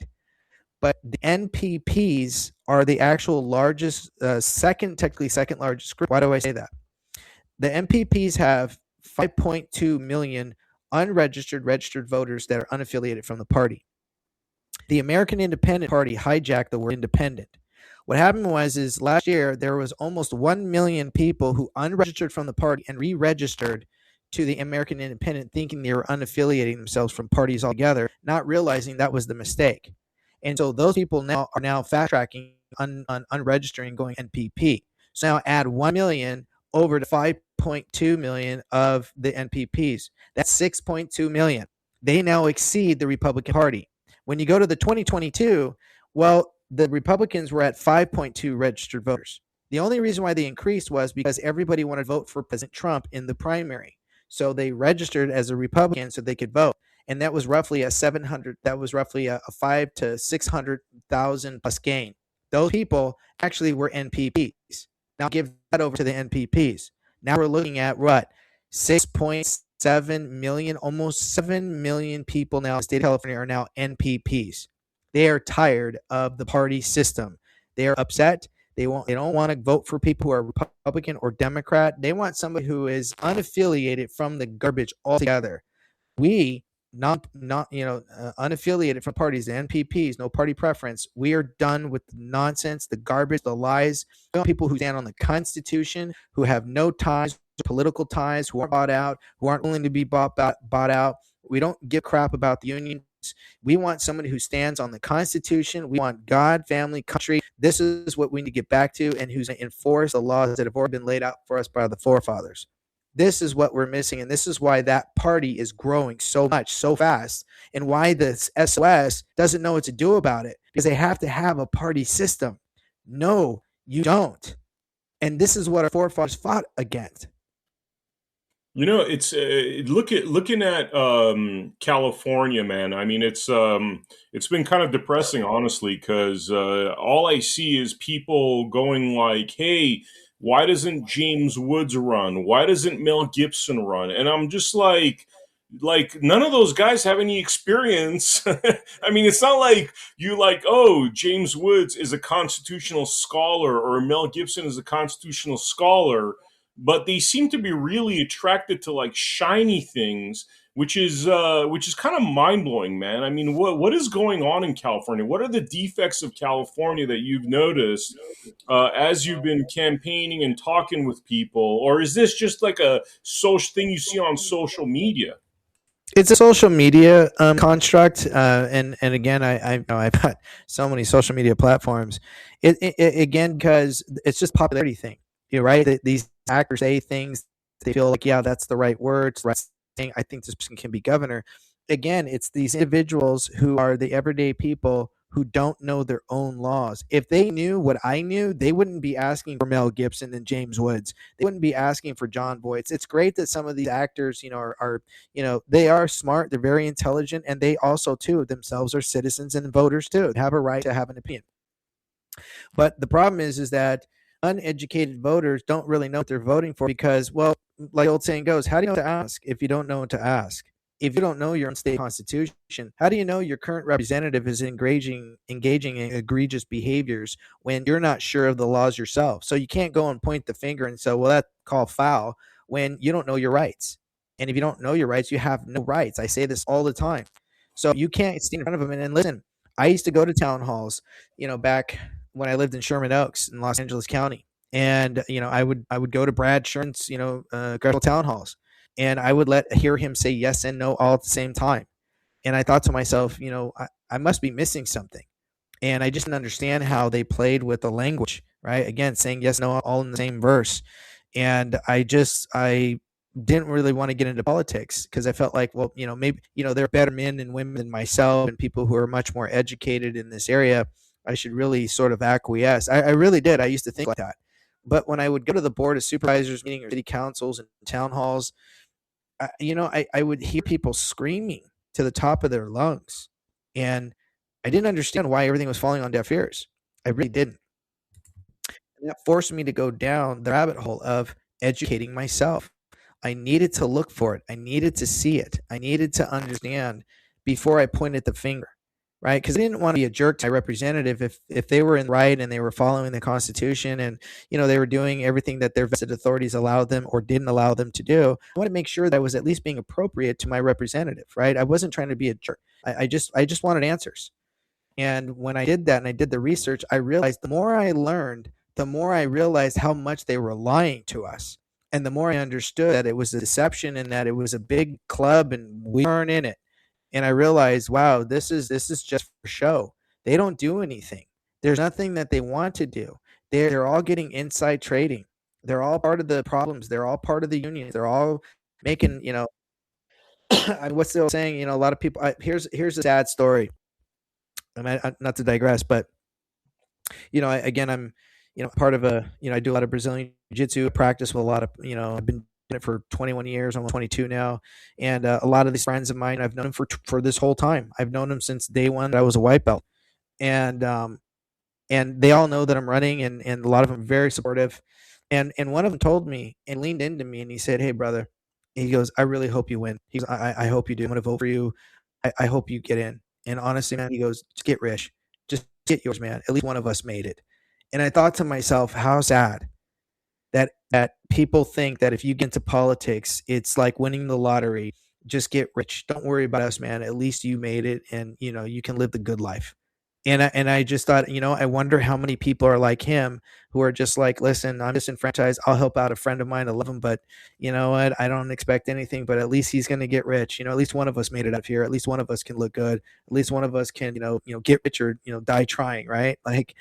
B: But the NPPs are the actual largest, technically second largest group. Why do I say that? The NPPs have 5.2 million registered voters that are unaffiliated from the party. The American Independent Party hijacked the word independent. What happened is last year there was almost 1 million people who unregistered from the party and re-registered to the American Independent, thinking they were unaffiliating themselves from parties altogether, not realizing that was the mistake. And so those people are now fast tracking, unregistering, going NPP. So now add 1 million over to 5.2 million of the NPPs. That's 6.2 million. They now exceed the Republican Party. When you go to the 2022, well, the Republicans were at 5.2 registered voters. The only reason why they increased was because everybody wanted to vote for President Trump in the primary. So they registered as a Republican so they could vote. And that was roughly a 5 to 600,000 plus gain. Those people actually were NPPs. Now give that over to the NPPs. Now we're looking at what? 6.7 7 million, almost 7 million people now in the state of California are now NPPs. They are tired of the party system. They are upset. They don't want to vote for people who are Republican or Democrat. They want somebody who is unaffiliated from the garbage altogether. We not unaffiliated from parties, the NPPs, no party preference. We are done with the nonsense, the garbage, the lies. We want people who stand on the Constitution, who have no ties, political ties, who aren't bought out, who aren't willing to be bought out. We don't give crap about the unions. We want somebody who stands on the Constitution. We want God, family, country. This is what we need to get back to, and who's going to enforce the laws that have already been laid out for us by the forefathers. This is what we're missing, and this is why that party is growing so much, so fast, and why the SOS doesn't know what to do about it, because they have to have a party system. No, you don't. And this is what our forefathers fought against.
A: It's looking at California, man. I mean, it's been kind of depressing, honestly, because all I see is people going like, "Hey, why doesn't James Woods run? Why doesn't Mel Gibson run?" And I'm just like none of those guys have any experience. I mean, it's not like you like, oh, James Woods is a constitutional scholar or Mel Gibson is a constitutional scholar, but they seem to be really attracted to like shiny things, which is kind of mind blowing, man. I mean, what is going on in California? What are the defects of California that you've noticed as you've been campaigning and talking with people, or is this just like a social thing you see on social media?
B: It's a social media construct, and again, I've got so many social media platforms. Again, because it's just popularity thing, right? These actors say things, they feel like, yeah, that's the right words, right thing. I think this person can be governor. Again, it's these individuals who are the everyday people who don't know their own laws. If they knew what I knew, they wouldn't be asking for Mel Gibson and James Woods. They wouldn't be asking for John Boyd. It's great that some of these actors, are they are smart, they're very intelligent, and they also too themselves are citizens and voters too, have a right to have an opinion. But the problem is that uneducated voters don't really know what they're voting for because, well, like the old saying goes, how do you know what to ask if you don't know what to ask? If you don't know your own state constitution, how do you know your current representative is engaging in egregious behaviors when you're not sure of the laws yourself? So you can't go and point the finger and say, well, that's called foul, when you don't know your rights. And if you don't know your rights, you have no rights. I say this all the time. So you can't stand in front of them and listen. I used to go to town halls, back when I lived in Sherman Oaks in Los Angeles County, and I would go to Brad Sherman's congressional town halls, and I would hear him say yes and no all at the same time. And I thought to myself, I must be missing something. And I just didn't understand how they played with the language, right? Again, saying yes, no, all in the same verse. And I didn't really want to get into politics because I felt like, well, maybe, there are better men and women than myself and people who are much more educated in this area. I should really sort of acquiesce. I really did. I used to think like that. But when I would go to the board of supervisors meeting or city councils and town halls, I would hear people screaming to the top of their lungs. And I didn't understand why everything was falling on deaf ears. I really didn't. And that forced me to go down the rabbit hole of educating myself. I needed to look for it. I needed to see it. I needed to understand before I pointed the finger, right? Because I didn't want to be a jerk to my representative if they were in the right and they were following the Constitution and they were doing everything that their vested authorities allowed them or didn't allow them to do. I want to make sure that I was at least being appropriate to my representative, right? I wasn't trying to be a jerk. I just wanted answers. And when I did that and I did the research, I realized the more I learned, the more I realized how much they were lying to us. And the more I understood that it was a deception and that it was a big club and we weren't in it. And I realized, wow, this is just for show. They don't do anything. There's nothing that they want to do. They're all getting inside trading. They're all part of the problems. They're all part of the unions. They're all making, what's the old saying? A lot of people. Here's a sad story. Not to digress, but again, I'm part of I do a lot of Brazilian jiu-jitsu practice with a lot of I've been doing it for 21 years, almost 22 now, and a lot of these friends of mine, I've known them for this whole time. I've known them since day one that I was a white belt, and they all know that I'm running, and a lot of them are very supportive, and one of them told me and leaned into me and he said, "Hey, brother, He goes, I really hope you win. He goes, I hope you do. I'm going to vote for you. I hope you get in. And honestly, man, he goes, just get rich. Just get yours, man. At least one of us made it. And I thought to myself, how sad that people think that if you get into politics, it's like winning the lottery. Just get rich. Don't worry about us, man. At least you made it, and you can live the good life. And I just thought, I wonder how many people are like him who are just like, listen, I'm disenfranchised. I'll help out a friend of mine. I love him, but you know what? I don't expect anything. But at least he's going to get rich. At least one of us made it up here. At least one of us can look good. At least one of us can, get rich or die trying. Right? Like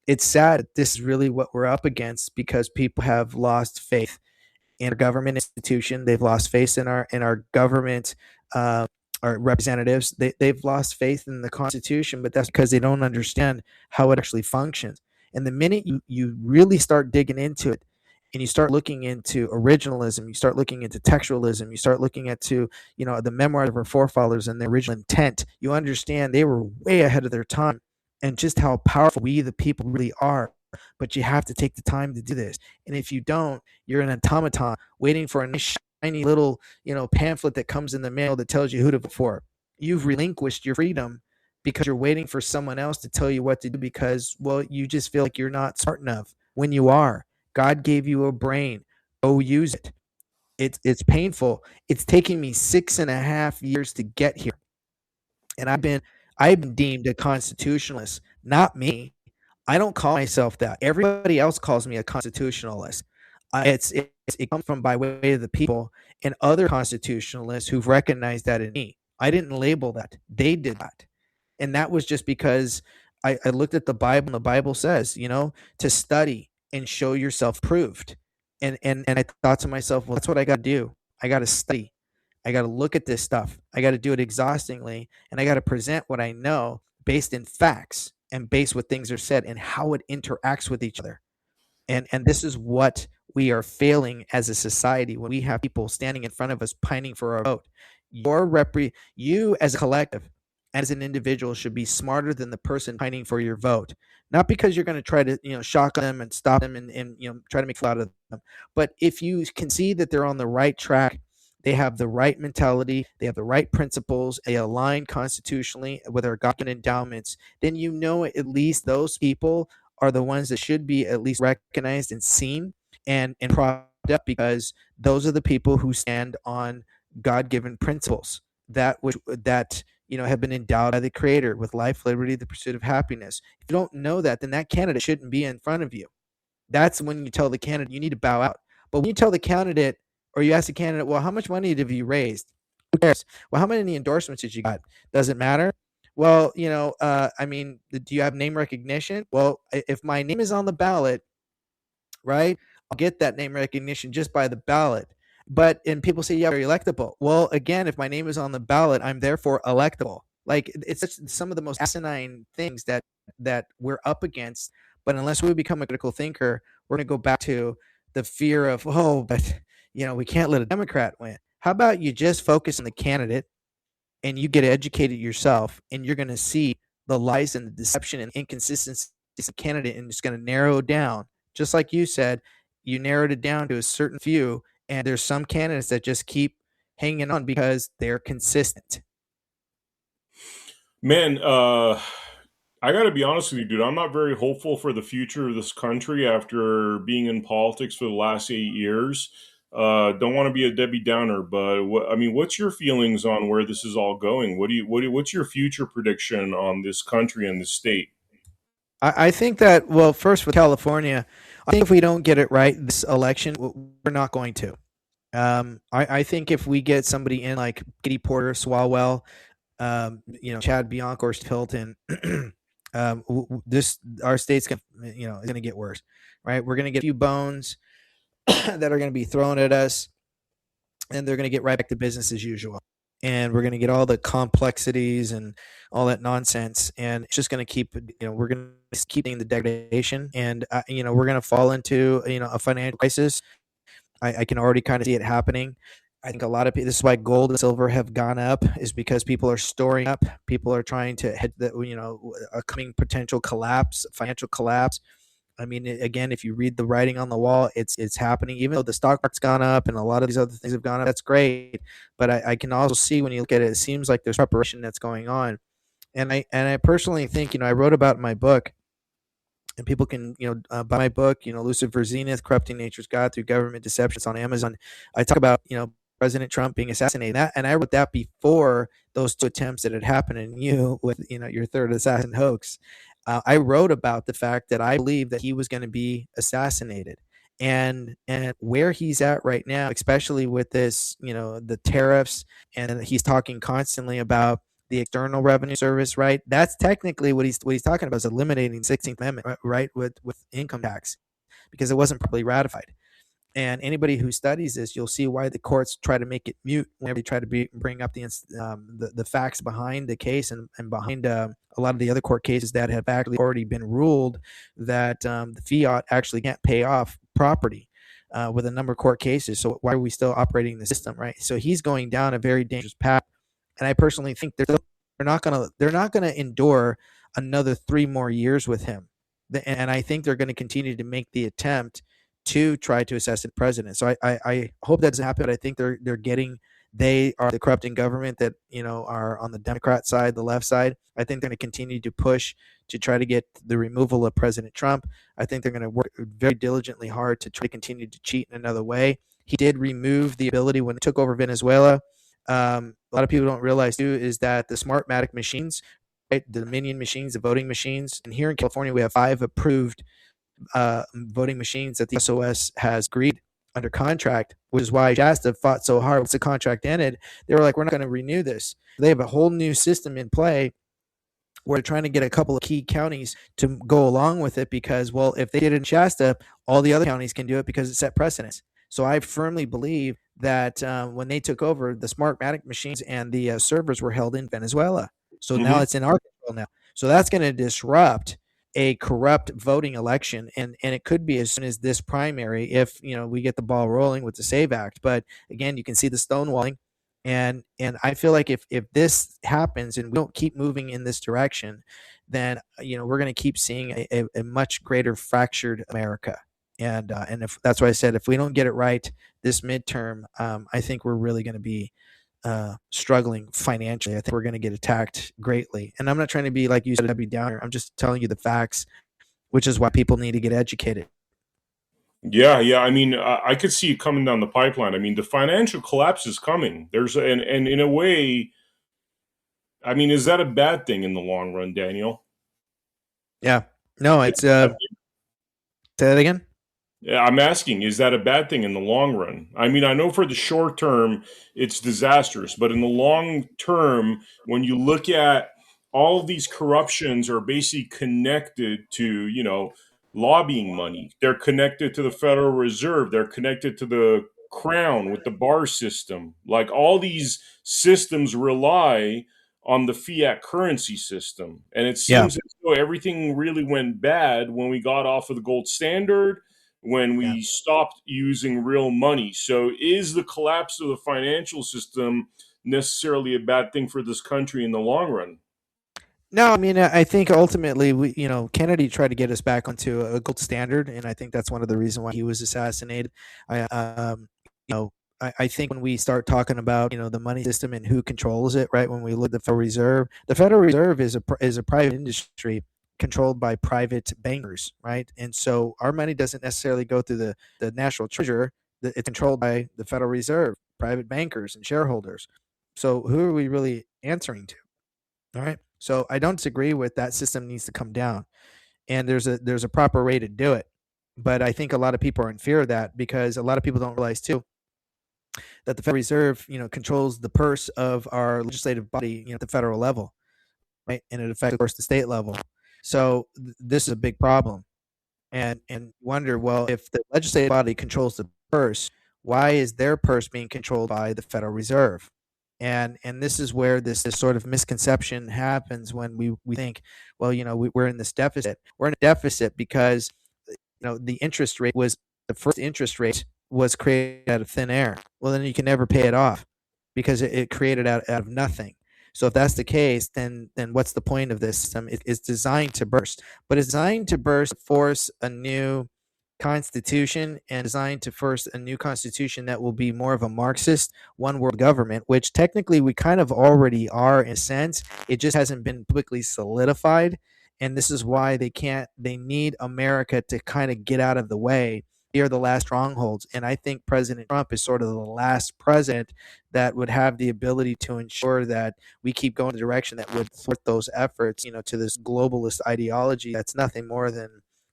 B: it's sad. This is really what we're up against because people have lost faith in our government institution. They've lost faith in our government, uh, our representatives. They've lost faith in the Constitution, but that's because they don't understand how it actually functions. And the minute you really start digging into it, and you start looking into originalism, you start looking into textualism, you start looking into the memoirs of our forefathers and their original intent, you understand they were way ahead of their time, and just how powerful we the people really are. But you have to take the time to do this. And if you don't, you're an automaton waiting for a nice shiny little, pamphlet that comes in the mail that tells you who to vote for. You've relinquished your freedom because you're waiting for someone else to tell you what to do because, well, you just feel like you're not smart enough when you are. God gave you a brain. Go use it. It's painful. It's taken me 6.5 years to get here. And I've been deemed a constitutionalist, not me. I don't call myself that. Everybody else calls me a constitutionalist. It comes from by way of the people and other constitutionalists who've recognized that in me. I didn't label that. They did that. And that was just because I looked at the Bible, and the Bible says, to study and show yourself proved. And I thought to myself, well, that's what I got to do. I got to study. I got to look at this stuff. I got to do it exhaustingly, and I got to present what I know based in facts and based what things are said and how it interacts with each other. And this is what we are failing as a society when we have people standing in front of us pining for our vote. You as a collective, as an individual, should be smarter than the person pining for your vote. Not because you're going to try to shock them and stop them and try to make a lot of them, but if you can see that they're on the right track, they have the right mentality, they have the right principles, they align constitutionally with our God endowments, then at least those people are the ones that should be at least recognized and seen and propped up because those are the people who stand on God-given principles that have been endowed by the Creator with life, liberty, the pursuit of happiness. If you don't know that, then that candidate shouldn't be in front of you. That's when you tell the candidate you need to bow out. But when you tell the candidate or you ask the candidate, well, how much money have you raised? Who cares? Well, how many endorsements did you got? Does it matter? Well, do you have name recognition? Well, if my name is on the ballot, right, I'll get that name recognition just by the ballot. And people say, yeah, you're electable. Well, again, if my name is on the ballot, I'm therefore electable. Like it's some of the most asinine things that we're up against. But unless we become a critical thinker, we're going to go back to the fear of, but we can't let a Democrat win. How about you just focus on the candidate and you get educated yourself, and you're going to see the lies and the deception and inconsistencies of the candidate, and it's going to narrow down. Just like you said, you narrowed it down to a certain few, and there's some candidates that just keep hanging on because they're consistent.
A: Man, I got to be honest with you, dude. I'm not very hopeful for the future of this country after being in politics for the last 8 years. Don't want to be a Debbie Downer, but what's your feelings on where this is all going? What's your future prediction on this country and the state?
B: I think that, well, first with California, I think if we don't get it right this election, we're not going to. I think if we get somebody in like Katie Porter, Swalwell, Chad Bianco or Hilton, our state's gonna, is going to get worse, right? We're going to get a few bones that are going to be thrown at us, and they're going to get right back to business as usual. And we're going to get all the complexities and all that nonsense, and it's just going to keep, we're going to keep the degradation, and we're going to fall into a financial crisis. I can already kind of see it happening. I think a lot of people, this is why gold and silver have gone up, is because people are storing up. People are trying to head a coming potential collapse, financial collapse. I mean, again, if you read the writing on the wall, it's happening. Even though the stock market's gone up and a lot of these other things have gone up, that's great. But I can also see when you look at it, it seems like there's preparation that's going on. And I personally think, I wrote about in my book, and people can, buy my book, Lucifer Zenith, Corrupting Nature's God Through Government Deceptions on Amazon. I talk about, President Trump being assassinated. And I wrote that before those two attempts that had happened in you with, your third assassin hoax. I wrote about the fact that I believe that he was going to be assassinated. And where he's at right now, especially with this, the tariffs, and he's talking constantly about the External Revenue Service, right? That's technically what he's talking about, is eliminating the 16th Amendment, right, with income tax, because it wasn't properly ratified. And anybody who studies this, you'll see why the courts try to make it mute whenever they try to bring up the facts behind the case, and behind a lot of the other court cases that have actually already been ruled that the fiat actually can't pay off property with a number of court cases. So why are we still operating the system, right? So he's going down a very dangerous path. And I personally think they're not gonna endure another 3 more years with him, and I think they're going to continue to make the attempt to try to assassinate the president. So I hope that doesn't happen. But I think they are the corrupting government that are on the Democrat side, the left side. I think they're going to continue to push to try to get the removal of President Trump. I think they're going to work very diligently hard to try to continue to cheat in another way. He did remove the ability when he took over Venezuela. A lot of people don't realize too is that the Smartmatic machines, right, the Dominion machines, the voting machines, and here in California we have 5 approved voting machines that the SOS has agreed under contract, which is why Shasta fought so hard. Once the contract ended, they were like, we're not going to renew this. They have a whole new system in play. We're trying to get a couple of key counties to go along with it because, well, if they did it in Shasta, all the other counties can do it because it set precedence. So I firmly believe that when they took over, the Smartmatic machines and the servers were held in Venezuela. So now
A: Hmm.
B: it's in our control now. So that's going to disrupt a corrupt voting election, and it could be as soon as this primary if we get the ball rolling with the Save Act. But again, you can see the stonewalling, and I feel like if this happens and we don't keep moving in this direction, then we're going to keep seeing a much greater fractured America. And if that's why I said if we don't get it right this midterm, I think we're really going to be struggling financially. I think we're going to get attacked greatly. And I'm not trying to be like you said, Debbie Downer. I'm just telling you the facts, which is why people need to get educated.
A: Yeah, yeah. I mean, I could see it coming down the pipeline. I mean, the financial collapse is coming. And in a way, I mean, is that a bad thing in the long run, Daniel?
B: Yeah. No, it's say that again.
A: Yeah, I'm asking, is that a bad thing in the long run? I mean, I know for the short term, it's disastrous, but in the long term, when you look at all of these corruptions are basically connected to, lobbying money. They're connected to the Federal Reserve. They're connected to the crown with the bar system. Like all these systems rely on the fiat currency system. And it
B: Yeah.
A: seems as though everything really went bad when we got off of the gold standard, when
B: Yeah.
A: we stopped using real money. So, is the collapse of the financial system necessarily a bad thing for this country in the long run?
B: No, I mean, I think ultimately, Kennedy tried to get us back onto a gold standard, and I think that's one of the reasons why he was assassinated. I, you know, I think when we start talking about, the money system and who controls it, right? When we look at the Federal Reserve is a private industry controlled by private bankers, right? And so our money doesn't necessarily go through the national treasurer. It's controlled by the Federal Reserve, private bankers and shareholders. So who are we really answering to? All right. So I don't disagree with that system needs to come down, and there's a proper way to do it. But I think a lot of people are in fear of that because a lot of people don't realize too that the Federal Reserve, controls the purse of our legislative body, at the federal level, right? And it affects, of course, the state level. So this is a big problem, and wonder, well, if the legislative body controls the purse, why is their purse being controlled by the Federal Reserve? And this is where this sort of misconception happens when we think, well, we're in this deficit. We're in a deficit because the interest rate was the first interest rate was created out of thin air. Well, then you can never pay it off because it created out of nothing. So if that's the case, then what's the point of this system? It's designed to burst, but it's designed to burst, force a new constitution, and designed to force a new constitution that will be more of a Marxist one world government, which technically we kind of already are in a sense. It just hasn't been publicly solidified. And this is why they need America to kind of get out of the way. They are the last strongholds. And I think President Trump is sort of the last president that would have the ability to ensure that we keep going the direction that would thwart those efforts, to this globalist ideology that's nothing more than,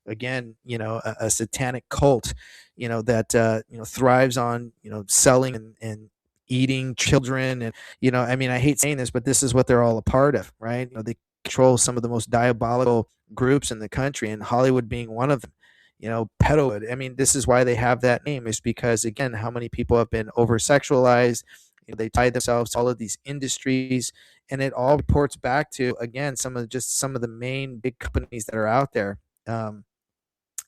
B: again, a satanic cult, that thrives on selling and eating children. And I mean, I hate saying this, but this is what they're all a part of, right? They control some of the most diabolical groups in the country, and Hollywood being one of them. Pedowood. I mean, this is why they have that name, is because, again, how many people have been over sexualized. They tie themselves to all of these industries, and it all reports back to, again, some of the main big companies that are out there. So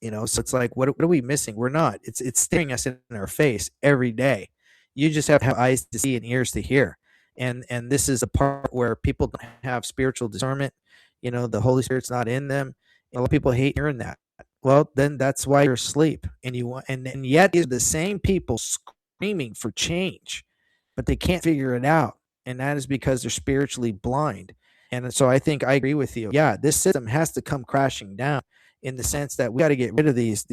B: it's like, what are we missing? We're not. It's staring us in our face every day. You just have to have eyes to see and ears to hear. And this is a part where people don't have spiritual discernment. The Holy Spirit's not in them. A lot of people hate hearing that. Well, then that's why you're asleep. And yet is the same people screaming for change, but they can't figure it out. And that is because they're spiritually blind. And so I think I agree with you. Yeah, this system has to come crashing down, in the sense that we got to get rid of these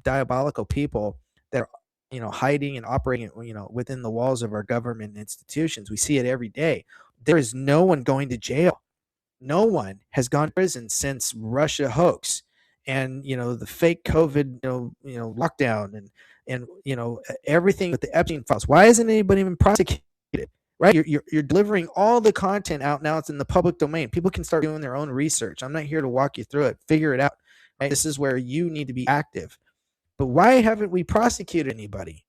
B: diabolical people that are hiding and operating within the walls of our government institutions. We see it every day. There is no one going to jail. No one has gone to prison since Russia hoax and the fake COVID lockdown and everything with the Epstein files. Why isn't anybody even prosecuted? Right? You're delivering all the content out now. It's in the public domain. People can start doing their own research. I'm not here to walk you through it. Figure it out. Right? This is where you need to be active. But why haven't we prosecuted anybody?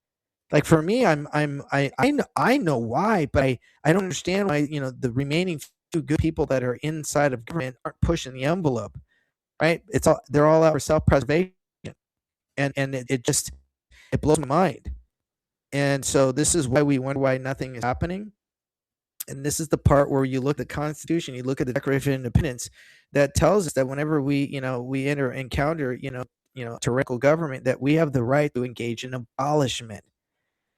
B: Like, for me, I know why, but I don't understand why the remaining few good people that are inside of government aren't pushing the envelope. Right? They're all out for self-preservation, and it blows my mind. And so this is why we wonder why nothing is happening. And this is the part where you look at the Constitution, you look at the Declaration of Independence, that tells us that whenever we encounter tyrannical government, that we have the right to engage in abolishment.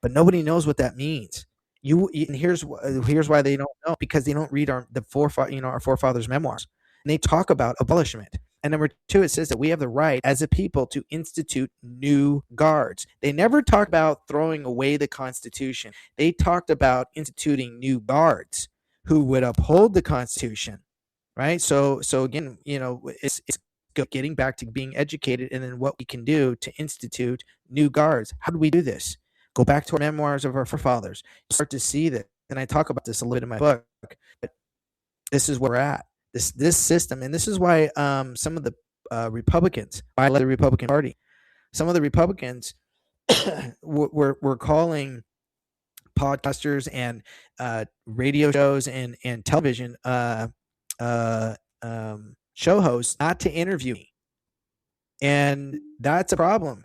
B: But nobody knows what that means. And here's why they don't know, because they don't read our forefathers' memoirs, and they talk about abolishment. And number two, it says that we have the right as a people to institute new guards. They never talk about throwing away the Constitution. They talked about instituting new guards who would uphold the Constitution, right? So again, it's getting back to being educated, and then what we can do to institute new guards. How do we do this? Go back to our memoirs of our forefathers. Start to see that, and I talk about this a little bit in my book. But this is where we're at. This system, and this is why some of the Republicans, I led the Republican Party, some of the Republicans were calling podcasters and radio shows and television show hosts not to interview me, and that's a problem.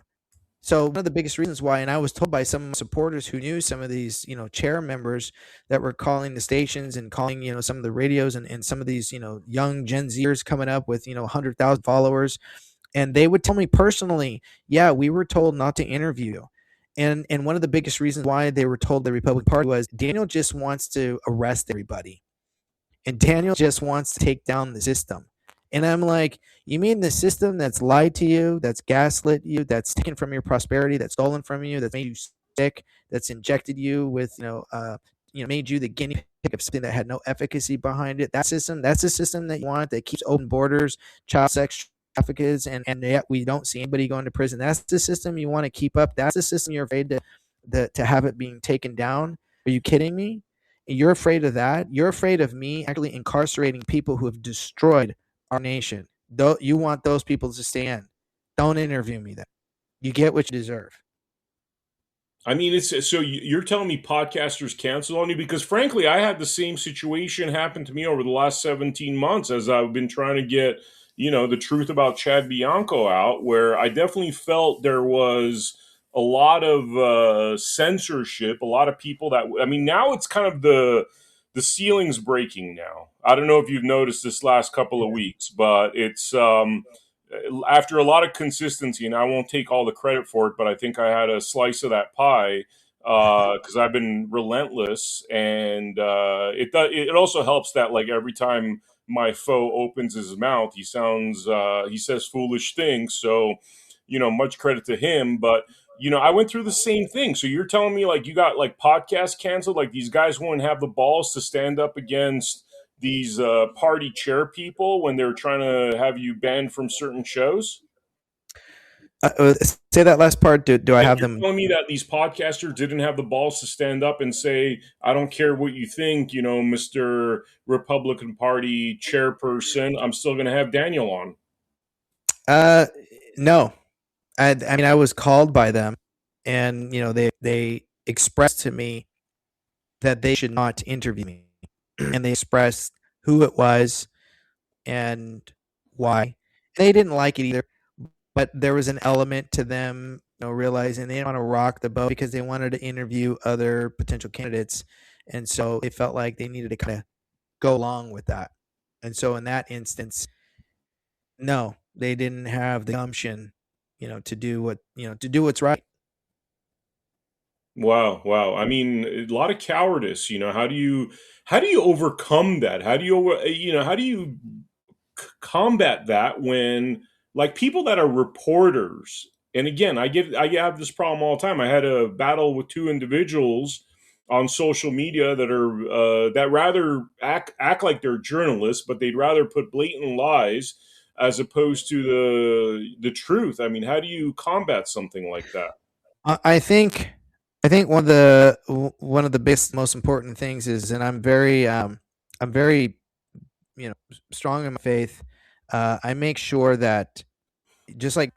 B: So one of the biggest reasons why, and I was told by some supporters who knew some of these, chair members that were calling the stations and calling, some of the radios and some of these, young Gen Zers coming up with, 100,000 followers. And they would tell me personally, yeah, we were told not to interview. And one of the biggest reasons why they were told the Republican Party was Daniel just wants to arrest everybody. And Daniel just wants to take down the system. And I'm like, you mean the system that's lied to you, that's gaslit you, that's taken from your prosperity, that's stolen from you, that's made you sick, that's injected you with, made you the guinea pig of something that had no efficacy behind it? That's the system that you want, that keeps open borders, child sex traffickers, and yet we don't see anybody going to prison. That's the system you want to keep up. That's the system you're afraid to have it being taken down. Are you kidding me? You're afraid of that? You're afraid of me actually incarcerating people who have destroyed our nation. You want those people to stand. Don't interview me then. You get what you deserve.
A: I mean, so you're telling me podcasters cancel on you? Because frankly, I had the same situation happen to me over the last 17 months as I've been trying to get, the truth about Chad Bianco out, where I definitely felt there was a lot of censorship, a lot of people that, I mean, now it's kind of the ceiling's breaking now. I don't know if you've noticed this last couple of weeks, but it's after a lot of consistency, and I won't take all the credit for it, but I think I had a slice of that pie because I've been relentless, and it also helps that like every time my foe opens his mouth, he says foolish things. So, much credit to him, but I went through the same thing. So you're telling me like you got like podcasts canceled, like these guys won't have the balls to stand up against these party chair people when they're trying to have you banned from certain shows?
B: Say that last part. Do I
A: Like
B: have
A: you're
B: them?
A: telling me that these podcasters didn't have the balls to stand up and say, "I don't care what you think, Mister Republican Party chairperson. I'm still going to have Daniel on."
B: Uh, no. I mean, I was called by them, and they expressed to me that they should not interview me, and they expressed who it was and why. They didn't like it either, but there was an element to them, realizing they didn't want to rock the boat because they wanted to interview other potential candidates, and so they felt like they needed to kind of go along with that. And so in that instance, no, they didn't have the gumption, to do what's right.
A: Wow, wow. I mean, a lot of cowardice. How do you overcome that? How do you combat that when like people that are reporters, and again I have this problem all the time. I had a battle with two individuals on social media that rather act like they're journalists, but they'd rather put blatant lies as opposed to the truth. I mean, how do you combat something like that?
B: I think one of the biggest, most important things is, and I'm very, strong in my faith. I make sure that, just like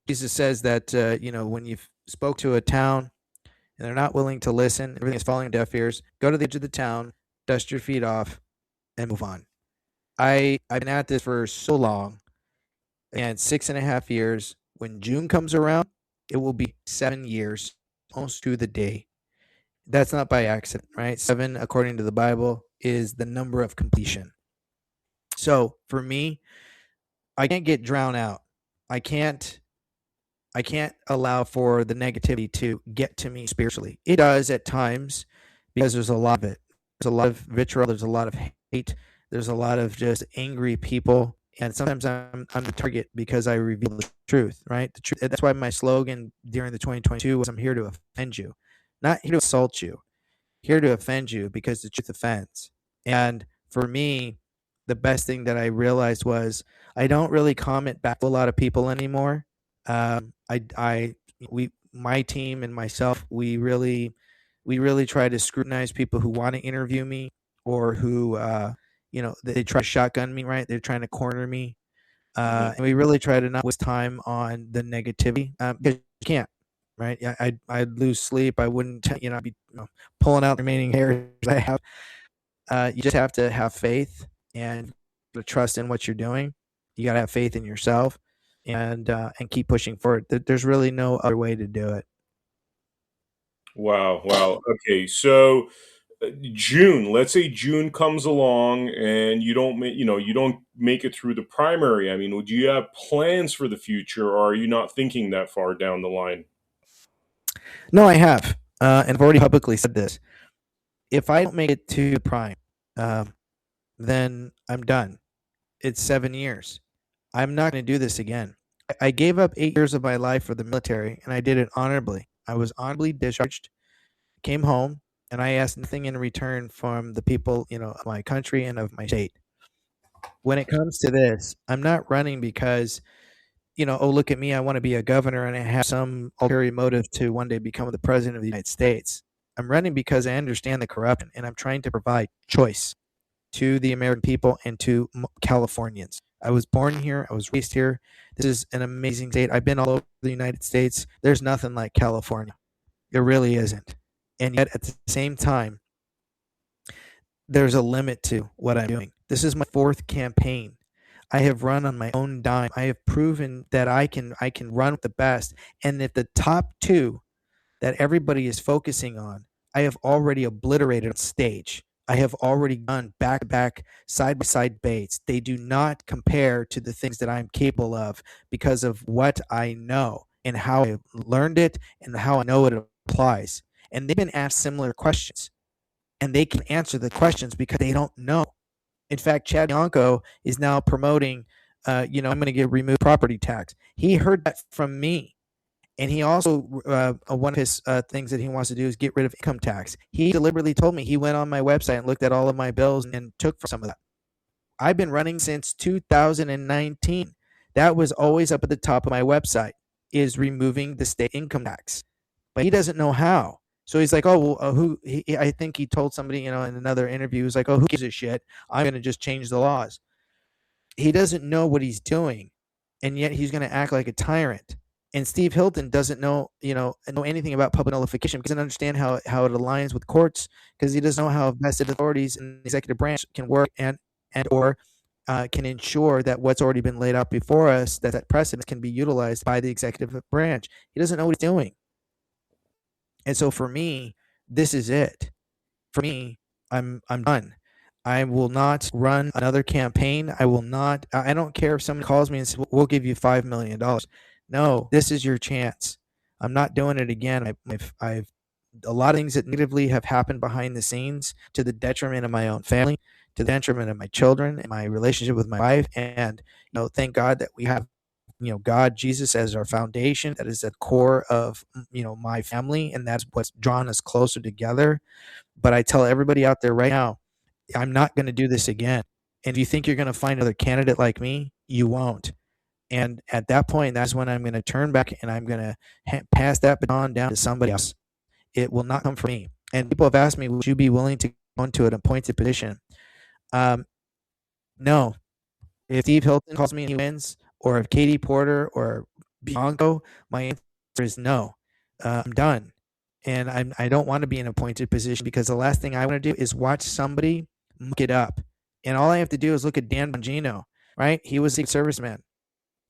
B: Jesus says that, when you spoke to a town and they're not willing to listen, everything is falling on deaf ears. Go to the edge of the town, dust your feet off, and move on. I've been at this for so long, and 6.5 years. When June comes around, it will be 7 years, almost to the day. That's not by accident, right? Seven, according to the Bible, is the number of completion. So for me, I can't get drowned out. I can't I can't allow for the negativity to get to me spiritually. It does at times because there's a lot of it. There's a lot of vitriol, there's a lot of hate, there's a lot of just angry people. And sometimes I'm the target because I reveal the truth, right? The truth. That's why my slogan during the 2022 was, "I'm here to offend you, not here to assault you, here to offend you because the truth offends." And for me, the best thing that I realized was I don't really comment back to a lot of people anymore. My team and myself, we really try to scrutinize people who want to interview me or who, they try to shotgun me, right? They're trying to corner me.
A: Mhm.
B: And we really try to not waste time on the negativity because you can't, right? Yeah, I'd lose sleep. I wouldn't, I'd be pulling out the remaining hairs I have. You just have to have faith and to trust in what you're doing. You got to have faith in yourself and keep pushing forward. There's really no other way to do it.
A: Wow, wow. Okay, so June, let's say June comes along and you don't make it through the primary. I mean, would you have plans for the future, or are you not thinking that far down the line?
B: No, I have, and I've already publicly said this. If I don't make it to prime, um, then I'm done. It's 7 years. I'm not going to do this again. I gave up 8 years of my life for the military, and I did it honorably. I was honorably discharged, came home, and I asked nothing in return from the people, of my country and of my state. When it comes to this, I'm not running because, oh, look at me, I want to be a governor and I have some ulterior motive to one day become the president of the United States. I'm running because I understand the corruption and I'm trying to provide choice to the American people and to Californians. I was born here, I was raised here. This is an amazing state. I've been all over the United States. There's nothing like California. There really isn't. And yet at the same time, there's a limit to what I'm doing. This is my fourth campaign. I have run on my own dime. I have proven that I can run with the best. And if the top two that everybody is focusing on, I have already obliterated on stage. I have already done back-to-back, side-by-side baits. They do not compare to the things that I'm capable of because of what I know and how I learned it and how I know it applies. And they've been asked similar questions, and they can answer the questions because they don't know. In fact, Chad Bianco is now promoting, I'm going to get removed property tax. He heard that from me. And he also, one of his things that he wants to do is get rid of income tax. He deliberately told me he went on my website and looked at all of my bills and took some of that. I've been running since 2019. That was always up at the top of my website, is removing the state income tax. But he doesn't know how. So he's like, oh, well, I think he told somebody, in another interview, he's like, oh, who gives a shit? I'm going to just change the laws. He doesn't know what he's doing, and yet he's going to act like a tyrant. And Steve Hilton doesn't know anything about public nullification because he doesn't understand how it aligns with courts, because he doesn't know how vested authorities in the executive branch can work and or can ensure that what's already been laid out before us, that precedent can be utilized by the executive branch. He doesn't know what he's doing. And so for me, this is it. For me, I'm done. I will not run another campaign. I will not. I don't care if someone calls me and says, we'll give you $5 million. No, this is your chance. I'm not doing it again. I've a lot of things that negatively have happened behind the scenes to the detriment of my own family, to the detriment of my children and my relationship with my wife. And, thank God that we have, God, Jesus as our foundation. That is the core of, my family. And that's what's drawn us closer together. But I tell everybody out there right now, I'm not going to do this again. And if you think you're going to find another candidate like me, you won't. And at that point, that's when I'm going to turn back and I'm going to pass that baton down to somebody else. It will not come from me. And people have asked me, would you be willing to go into an appointed position? No. If Steve Hilton calls me and he wins, or if Katie Porter or Bianco, my answer is no. I'm done. And I don't want to be in an appointed position, because the last thing I want to do is watch somebody muck it up. And all I have to do is look at Dan Bongino, right? He was a serviceman.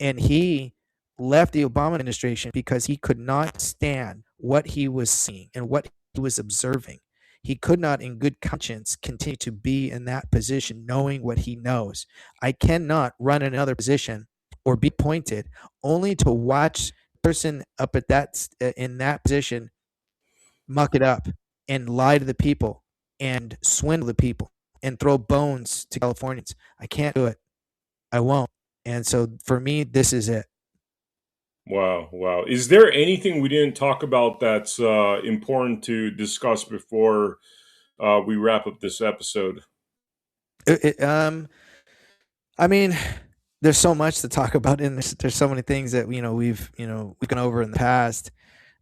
B: And he left the Obama administration because he could not stand what he was seeing and what he was observing. He could not, in good conscience, continue to be in that position knowing what he knows. I cannot run another position or be appointed only to watch the person up at in that position muck it up and lie to the people and swindle the people and throw bones to Californians. I can't do it. I won't. And so for me, this is it.
A: Wow. Is there anything we didn't talk about that's important to discuss before we wrap up this episode?
B: I mean, there's so much to talk about in this. There's so many things that we've gone over in the past.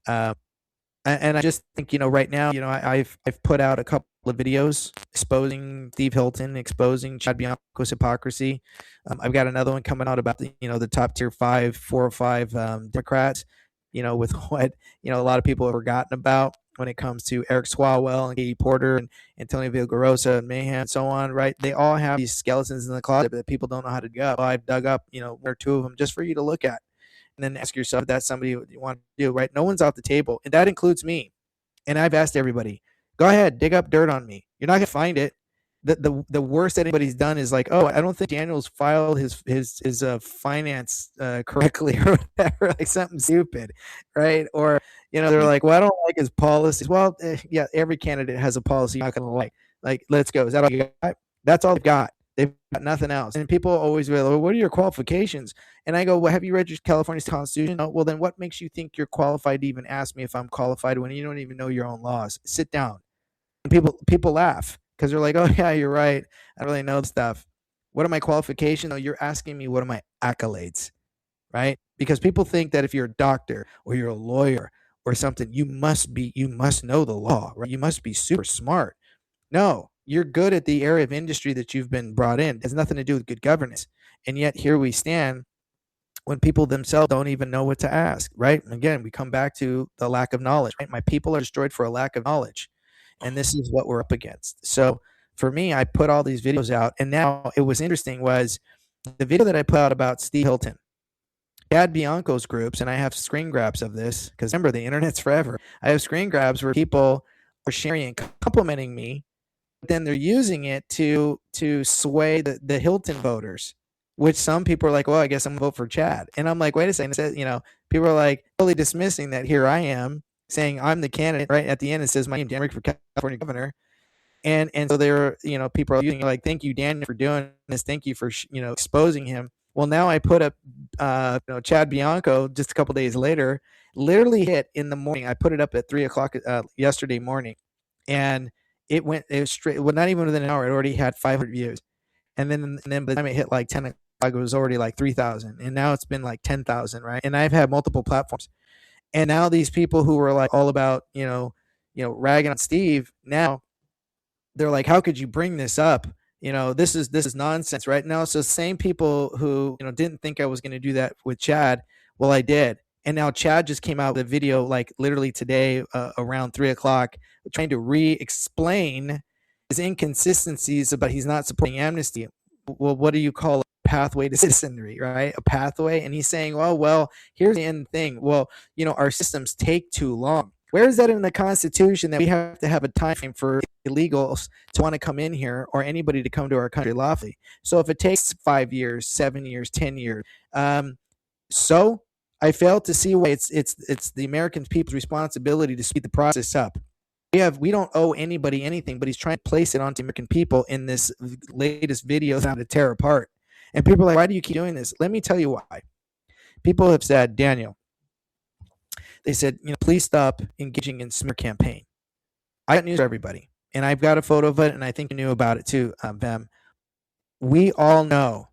B: And I just think, right now, I've put out a couple of videos exposing Steve Hilton, exposing Chad Bianco's hypocrisy. I've got another one coming out about the top tier 4 or 5 Democrats, with what, a lot of people have forgotten about when it comes to Eric Swalwell and Katie Porter and Antonio Villagrosa and Mahan and so on, right? They all have these skeletons in the closet that people don't know how to dig up. I've dug up, 1 or 2 of them just for you to look at. And then ask yourself if that's somebody you want to do, right? No one's off the table. And that includes me. And I've asked everybody, go ahead, dig up dirt on me. You're not going to find it. The worst that anybody's done is like, oh, I don't think Daniel's filed his finance correctly or whatever, like something stupid, right? Or, they're like, well, I don't like his policies. Well, yeah, every candidate has a policy you're not going to like. Like, let's go. Is that all you got? That's all they've got. They've got nothing else. And people always go, well, what are your qualifications? And I go, well, have you read California's Constitution? No. Well, then what makes you think you're qualified to even ask me if I'm qualified when you don't even know your own laws? Sit down. And people laugh because they're like, oh, yeah, you're right. I don't really know stuff. What are my qualifications? No, you're asking me what are my accolades, right? Because people think that if you're a doctor or you're a lawyer or something, you must know the law, right? You must be super smart. No, you're good at the area of industry that you've been brought in. It has nothing to do with good governance. And yet here we stand when people themselves don't even know what to ask, right? And again, we come back to the lack of knowledge, right? My people are destroyed for a lack of knowledge. And this is what we're up against. So for me, I put all these videos out. And now it was interesting was the video that I put out about Steve Hilton, Chad Bianco's groups, and I have screen grabs of this because remember, the internet's forever. I have screen grabs where people are sharing and complimenting me then they're using it to sway the Hilton voters, which some people are like, well, I guess I'm gonna vote for Chad. And I'm like, wait a second. It says, people are like totally dismissing that here I am saying I'm the candidate. Right at the end, it says my name, Daniel Mercuri, for California governor. And so they're, people are using like, thank you, Daniel, for doing this. Thank you for, exposing him. Well, now I put up, Chad Bianco just a couple days later, literally hit in the morning. I put it up at 3 o'clock yesterday morning, and it was straight. Well, not even within an hour, it already had 500 views. And then by the time it hit like 10 o'clock, it was already like 3,000, and now it's been like 10,000, right? And I've had multiple platforms, and now these people who were like all about, ragging on Steve, now they're like, how could you bring this up? This is nonsense, right? Now it's the same people who, didn't think I was going to do that with Chad. Well, I did. And now Chad just came out with a video like literally today, around 3 o'clock, trying to re-explain his inconsistencies about he's not supporting amnesty. Well, what do you call a pathway to citizenry, right? A pathway. And he's saying, well, here's the end thing. Well, our systems take too long. Where is that in the Constitution that we have to have a time frame for illegals to want to come in here, or anybody to come to our country lawfully? So if it takes 5 years, 7 years, 10 years, so I fail to see why it's the American people's responsibility to speed the process up. We don't owe anybody anything, but he's trying to place it onto American people in this latest video to tear apart. And people are like, why do you keep doing this? Let me tell you why. People have said, Daniel, they said, please stop engaging in smear campaign. I got news for everybody, and I've got a photo of it, and I think you knew about it too, Vem. We all know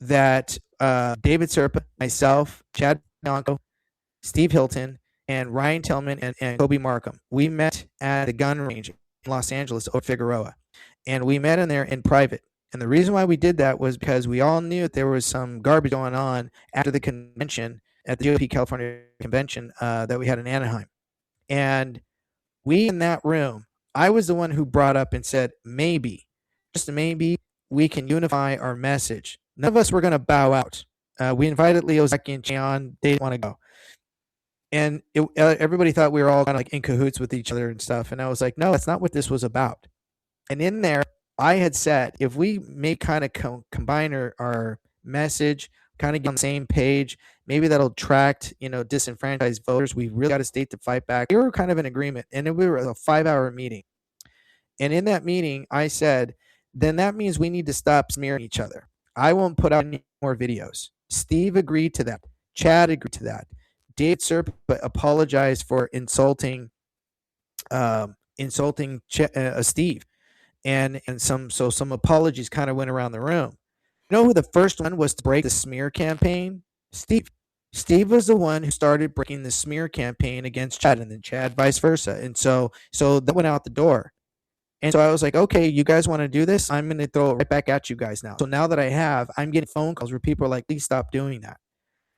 B: that David Serpa, myself, Chad Bianco, Steve Hilton, and Ryan Tillman and Kobe Markham, we met at the gun range in Los Angeles over Figueroa, and we met in there in private. And the reason why we did that was because we all knew that there was some garbage going on after the convention, at the GOP California convention that we had in Anaheim. And we in that room, I was the one who brought up and said, maybe, just maybe, we can unify our message. None of us were going to bow out. We invited Leo, Zaki, and Cheon. They didn't want to go. And everybody thought we were all kind of like in cahoots with each other and stuff. And I was like, no, that's not what this was about. And in there, I had said, if we may kind of combine our message, kind of get on the same page, maybe that'll attract, disenfranchised voters. We really got a state to fight back. We were kind of in agreement, and we were a 5-hour meeting. And in that meeting, I said, then that means we need to stop smearing each other. I won't put out any more videos. Steve agreed to that. Chad agreed to that. Dave Serp apologized for insulting Steve, and some apologies kind of went around the room. You know who the first one was to break the smear campaign? Steve. Steve was the one who started breaking the smear campaign against Chad, and then Chad vice versa. And so that went out the door. And so I was like, okay, you guys want to do this? I'm going to throw it right back at you guys now. So now that I'm getting phone calls where people are like, please stop doing that.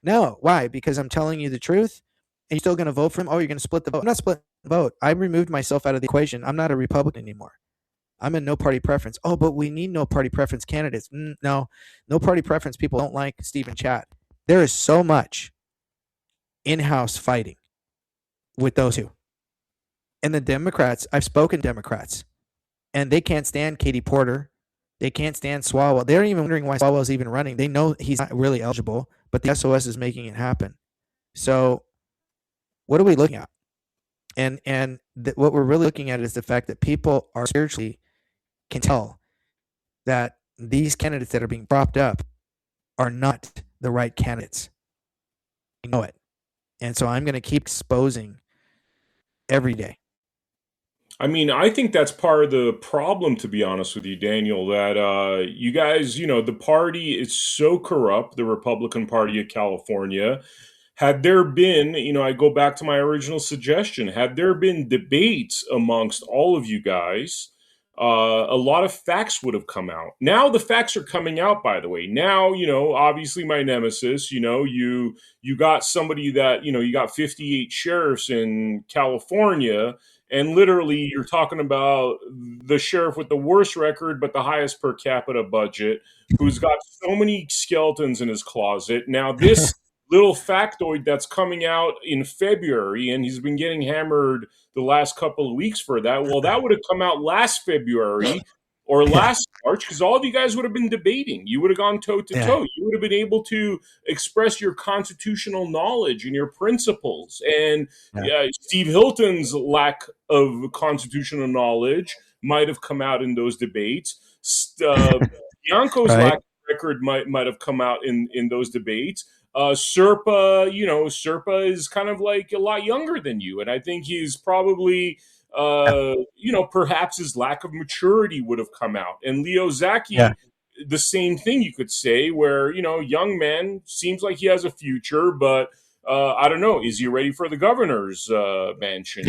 B: No, why? Because I'm telling you the truth, and you're still going to vote for him? Oh, you're going to split the vote? I'm not splitting the vote. I removed myself out of the equation. I'm not a Republican anymore. I'm in no party preference. Oh, but we need no party preference candidates. No party preference. People don't like Steve and Chad. There is so much in-house fighting with those two. And the Democrats, I've spoken to Democrats, and they can't stand Katie Porter. They can't stand Swalwell. They're even wondering why Swalwell's even running. They know he's not really eligible, but the SOS is making it happen. So what are we looking at? And what we're really looking at is the fact that people are spiritually can tell that these candidates that are being propped up are not the right candidates. I know it. And so I'm going to keep exposing every day.
A: I mean, I think that's part of the problem, to be honest with you, Daniel, that you guys, the party is so corrupt, the Republican Party of California. Had there been, I go back to my original suggestion, had there been debates amongst all of you guys, a lot of facts would have come out. Now the facts are coming out, by the way. Now, obviously my nemesis, you got somebody that, you got 58 sheriffs in California, and literally you're talking about the sheriff with the worst record, but the highest per capita budget, who's got so many skeletons in his closet. Now this little factoid that's coming out in February, and he's been getting hammered the last couple of weeks for that. Well, that would have come out last February or
B: Yeah,
A: last March, because all of you guys would have been debating. You would have gone toe to
B: yeah,
A: toe. You would have been able to express your constitutional knowledge and your principles. And
B: yeah.
A: Steve Hilton's lack of constitutional knowledge might have come out in those debates. Bianco's
B: Right.
A: lack of record might have come out in those debates. Serpa, Serpa is kind of like a lot younger than you, and I think he's probably,
B: Yeah,
A: perhaps his lack of maturity would have come out. And Leo
B: yeah.
A: Zaki, the same thing you could say, where young man seems like he has a future, but I don't know, is he ready for the governor's mansion?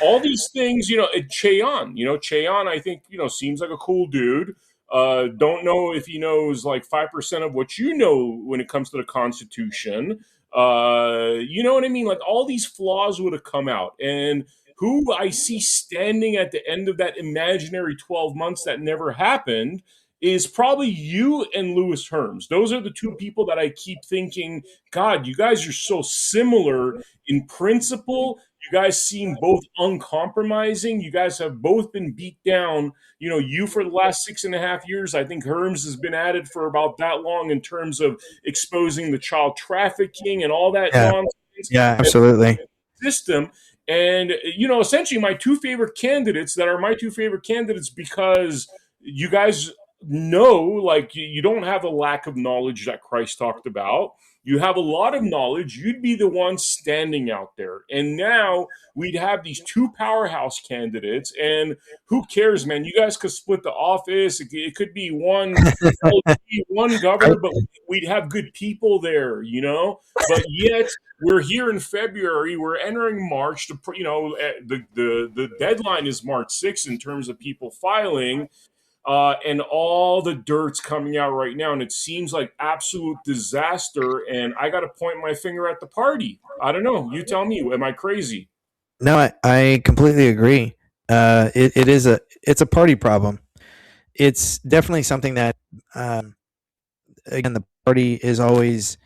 A: All these things, Cheon, I think, seems like a cool dude. Don't know if he knows like 5% of what you know when it comes to the Constitution. You know what I mean? Like all these flaws would have come out. And who I see standing at the end of that imaginary 12 months that never happened is probably you and Lewis Herms. Those are the two people that I keep thinking, God, you guys are so similar in principle. You guys seem both uncompromising. You guys have both been beat down. You for the last 6.5 years. I think Herms has been at it for about that long in terms of exposing the child trafficking and all that
B: Yeah,
A: nonsense
B: yeah, absolutely.
A: system. And, essentially my two favorite candidates that are my two favorite candidates because you guys know, like, you don't have a lack of knowledge that Christ talked about. You have a lot of knowledge. You'd be the one standing out there. And now we'd have these two powerhouse candidates. And who cares, man? You guys could split the office. It could be one governor,
B: Right?
A: but we'd have good people there. But yet we're here in February. We're entering March. The deadline is March 6th in terms of people filing, and all the dirt's coming out right now, and it seems like absolute disaster. And I got to point my finger at the party. I don't know. You tell me. Am I crazy?
B: No, I completely agree. It's a party problem. It's definitely something that, um, again, the party is always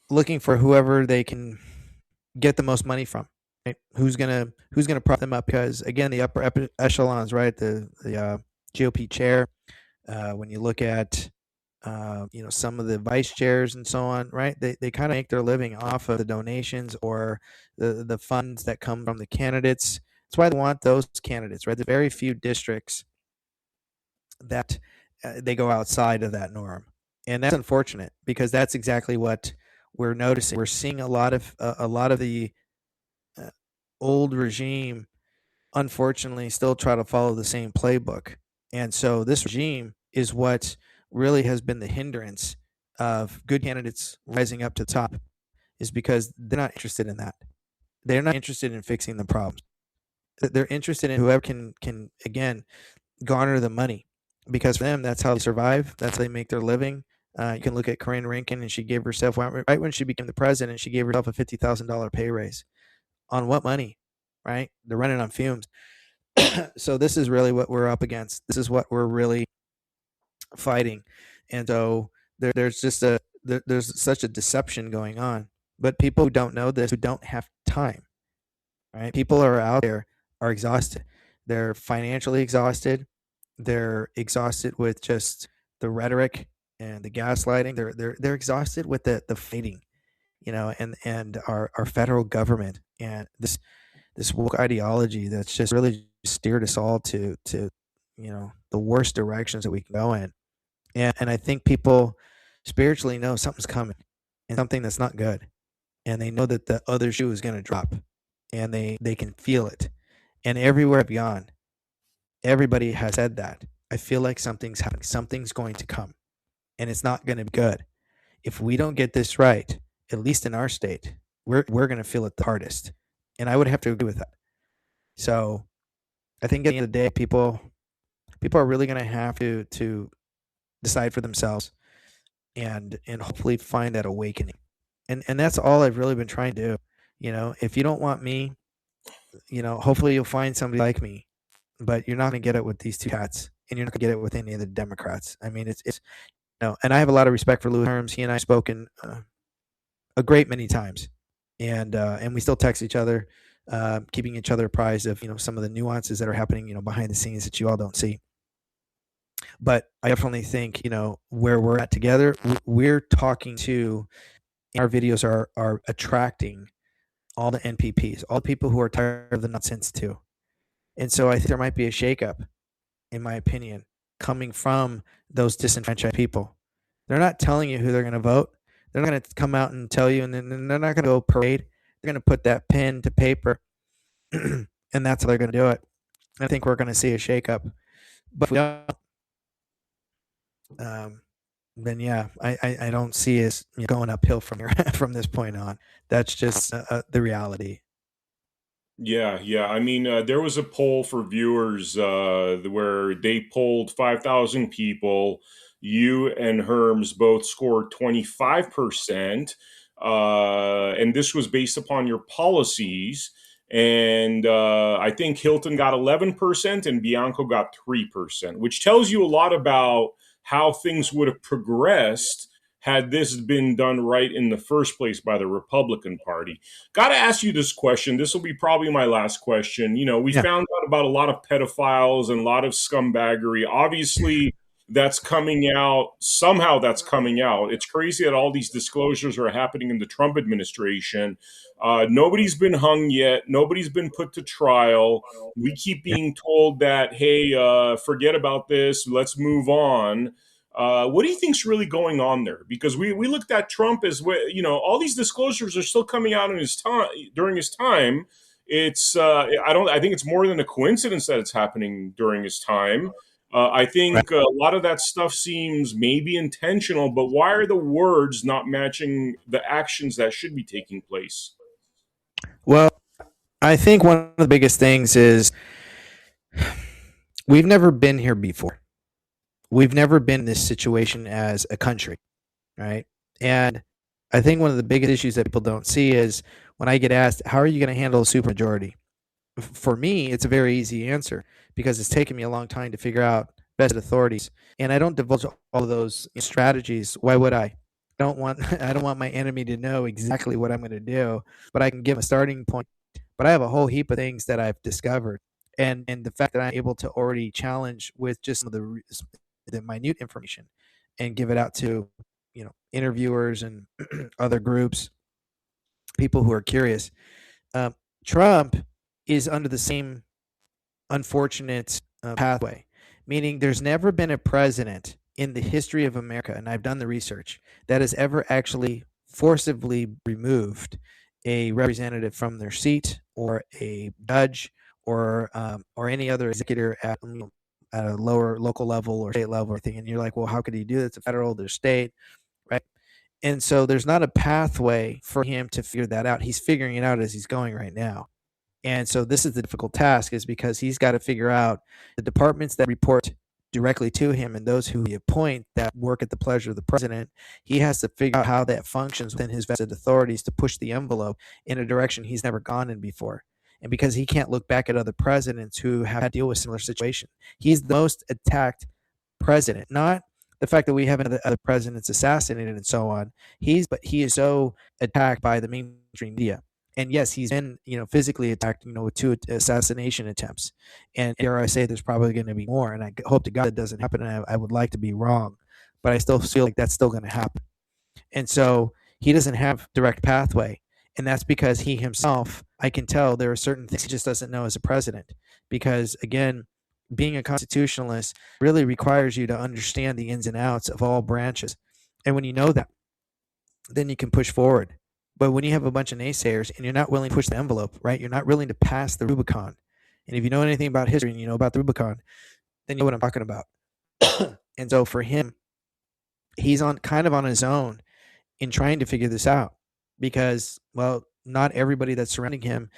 B: looking for whoever they can get the most money from. Right? Who's gonna prop them up? Because again, the upper echelons, right? The GOP chair. When you look at some of the vice chairs and so on, right? They kind of make their living off of the donations or the funds that come from the candidates. That's why they want those candidates, right? There's very few districts that they go outside of that norm, and that's unfortunate because that's exactly what we're noticing. We're seeing a lot of the uh, old regime, unfortunately, still try to follow the same playbook, and so this regime is what really has been the hindrance of good candidates rising up to the top, is because they're not interested in that. They're not interested in fixing the problems. They're interested in whoever can again garner the money, because for them that's how they survive. That's how they make their living. You can look at Corinne Rankin, and she gave herself right when she became the president. She gave herself a $50,000 pay raise. On what money? Right? They're running on fumes. So this is really what we're up against. This is what we're really fighting, and so there's such a deception going on. But people who don't know this, who don't have time, right? People are out there are exhausted. They're financially exhausted. They're exhausted with just the rhetoric and the gaslighting. They're exhausted with the fighting, and our federal government and this woke ideology that's just really steered us all to the worst directions that we can go in. And I think people spiritually know something's coming and something that's not good, and they know that the other shoe is going to drop, and they can feel it. And everywhere I've gone, everybody has said that. I feel like something's happening. Something's going to come, and it's not going to be good. If we don't get this right, at least in our state, we're going to feel it the hardest. And I would have to agree with that. So I think at the end of the day, people are really going to have to decide for themselves and hopefully find that awakening. And that's all I've really been trying to do. If you don't want me, hopefully you'll find somebody like me, but you're not going to get it with these two cats, and you're not going to get it with any of the Democrats. I mean, it's and I have a lot of respect for Louis Herms. He and I have spoken a great many times, and we still text each other, keeping each other apprised of some of the nuances that are happening behind the scenes that you all don't see. But I definitely think where we're at together, we're talking to, our videos are attracting all the NPPs, all the people who are tired of the nonsense too. And so I think there might be a shakeup, in my opinion, coming from those disenfranchised people. They're not telling you who they're going to vote. They're not going to come out and tell you, and then they're not going to go parade. They're going to put that pen to paper, and that's how they're going to do it. I think we're going to see a shakeup. But if we don't, then yeah, I don't see us going uphill from here from this point on. That's just the reality.
A: Yeah, yeah. I mean, there was a poll for viewers where they polled 5,000 people. You and Herms both scored 25%. And this was based upon your policies. And I think Hilton got 11% and Bianco got 3%, which tells you a lot about how things would have progressed had this been done right in the first place by the Republican Party. Got to ask you this question. This will be probably my last question. We
B: Yeah.
A: found out about a lot of pedophiles and a lot of scumbaggery. Obviously, that's coming out. Somehow that's coming out. It's crazy that all these disclosures are happening in the Trump administration. Nobody's been hung yet. Nobody's been put to trial. We keep
B: Yeah.
A: being told that, hey, forget about this. Let's move on. What do you think's really going on there? Because we looked at Trump as all these disclosures are still coming out in his time during his time. It's I think it's more than a coincidence that it's happening during his time. I
B: Right.
A: think a lot of that stuff seems maybe intentional, but why are the words not matching the actions that should be taking place?
B: Well, I think one of the biggest things is we've never been here before. We've never been in this situation as a country, right? And I think one of the biggest issues that people don't see is when I get asked, how are you going to handle a supermajority? For me, it's a very easy answer because it's taken me a long time to figure out best authorities. And I don't divulge all of those strategies. Why would I? I don't want my enemy to know exactly what I'm going to do, but I can give a starting point. But I have a whole heap of things that I've discovered, and the fact that I'm able to already challenge with just some of the minute information and give it out to interviewers and other groups, people who are curious. Um, Trump is under the same unfortunate pathway, meaning there's never been a president in the history of America, and I've done the research, that has ever actually forcibly removed a representative from their seat or a judge or any other executor at a lower local level or state level or thing. And you're like, well, how could he do that? It's a federal, there's state, right? And so there's not a pathway for him to figure that out. He's figuring it out as he's going right now. And so this is the difficult task, is because he's got to figure out the departments that report directly to him and those who he appoint that work at the pleasure of the president. He has to figure out how that functions within his vested authorities to push the envelope in a direction he's never gone in before. And because he can't look back at other presidents who have had to deal with similar situations, he's the most attacked president. Not the fact that we have other presidents assassinated and so on. But he is so attacked by the mainstream media. And yes, he's been, physically attacked, with 2 assassination attempts. And dare I say, there's probably going to be more. And I hope to God it doesn't happen. And I would like to be wrong, but I still feel like that's still going to happen. And so he doesn't have direct pathway. And that's because he himself, I can tell there are certain things he just doesn't know as a president. Because again, being a constitutionalist really requires you to understand the ins and outs of all branches. And when you know that, then you can push forward. But when you have a bunch of naysayers and you're not willing to push the envelope, right? You're not willing to pass the Rubicon. And if you know anything about history and you know about the Rubicon, then you know what I'm talking about. And so for him, he's on kind of on his own in trying to figure this out because, well, not everybody that's surrounding him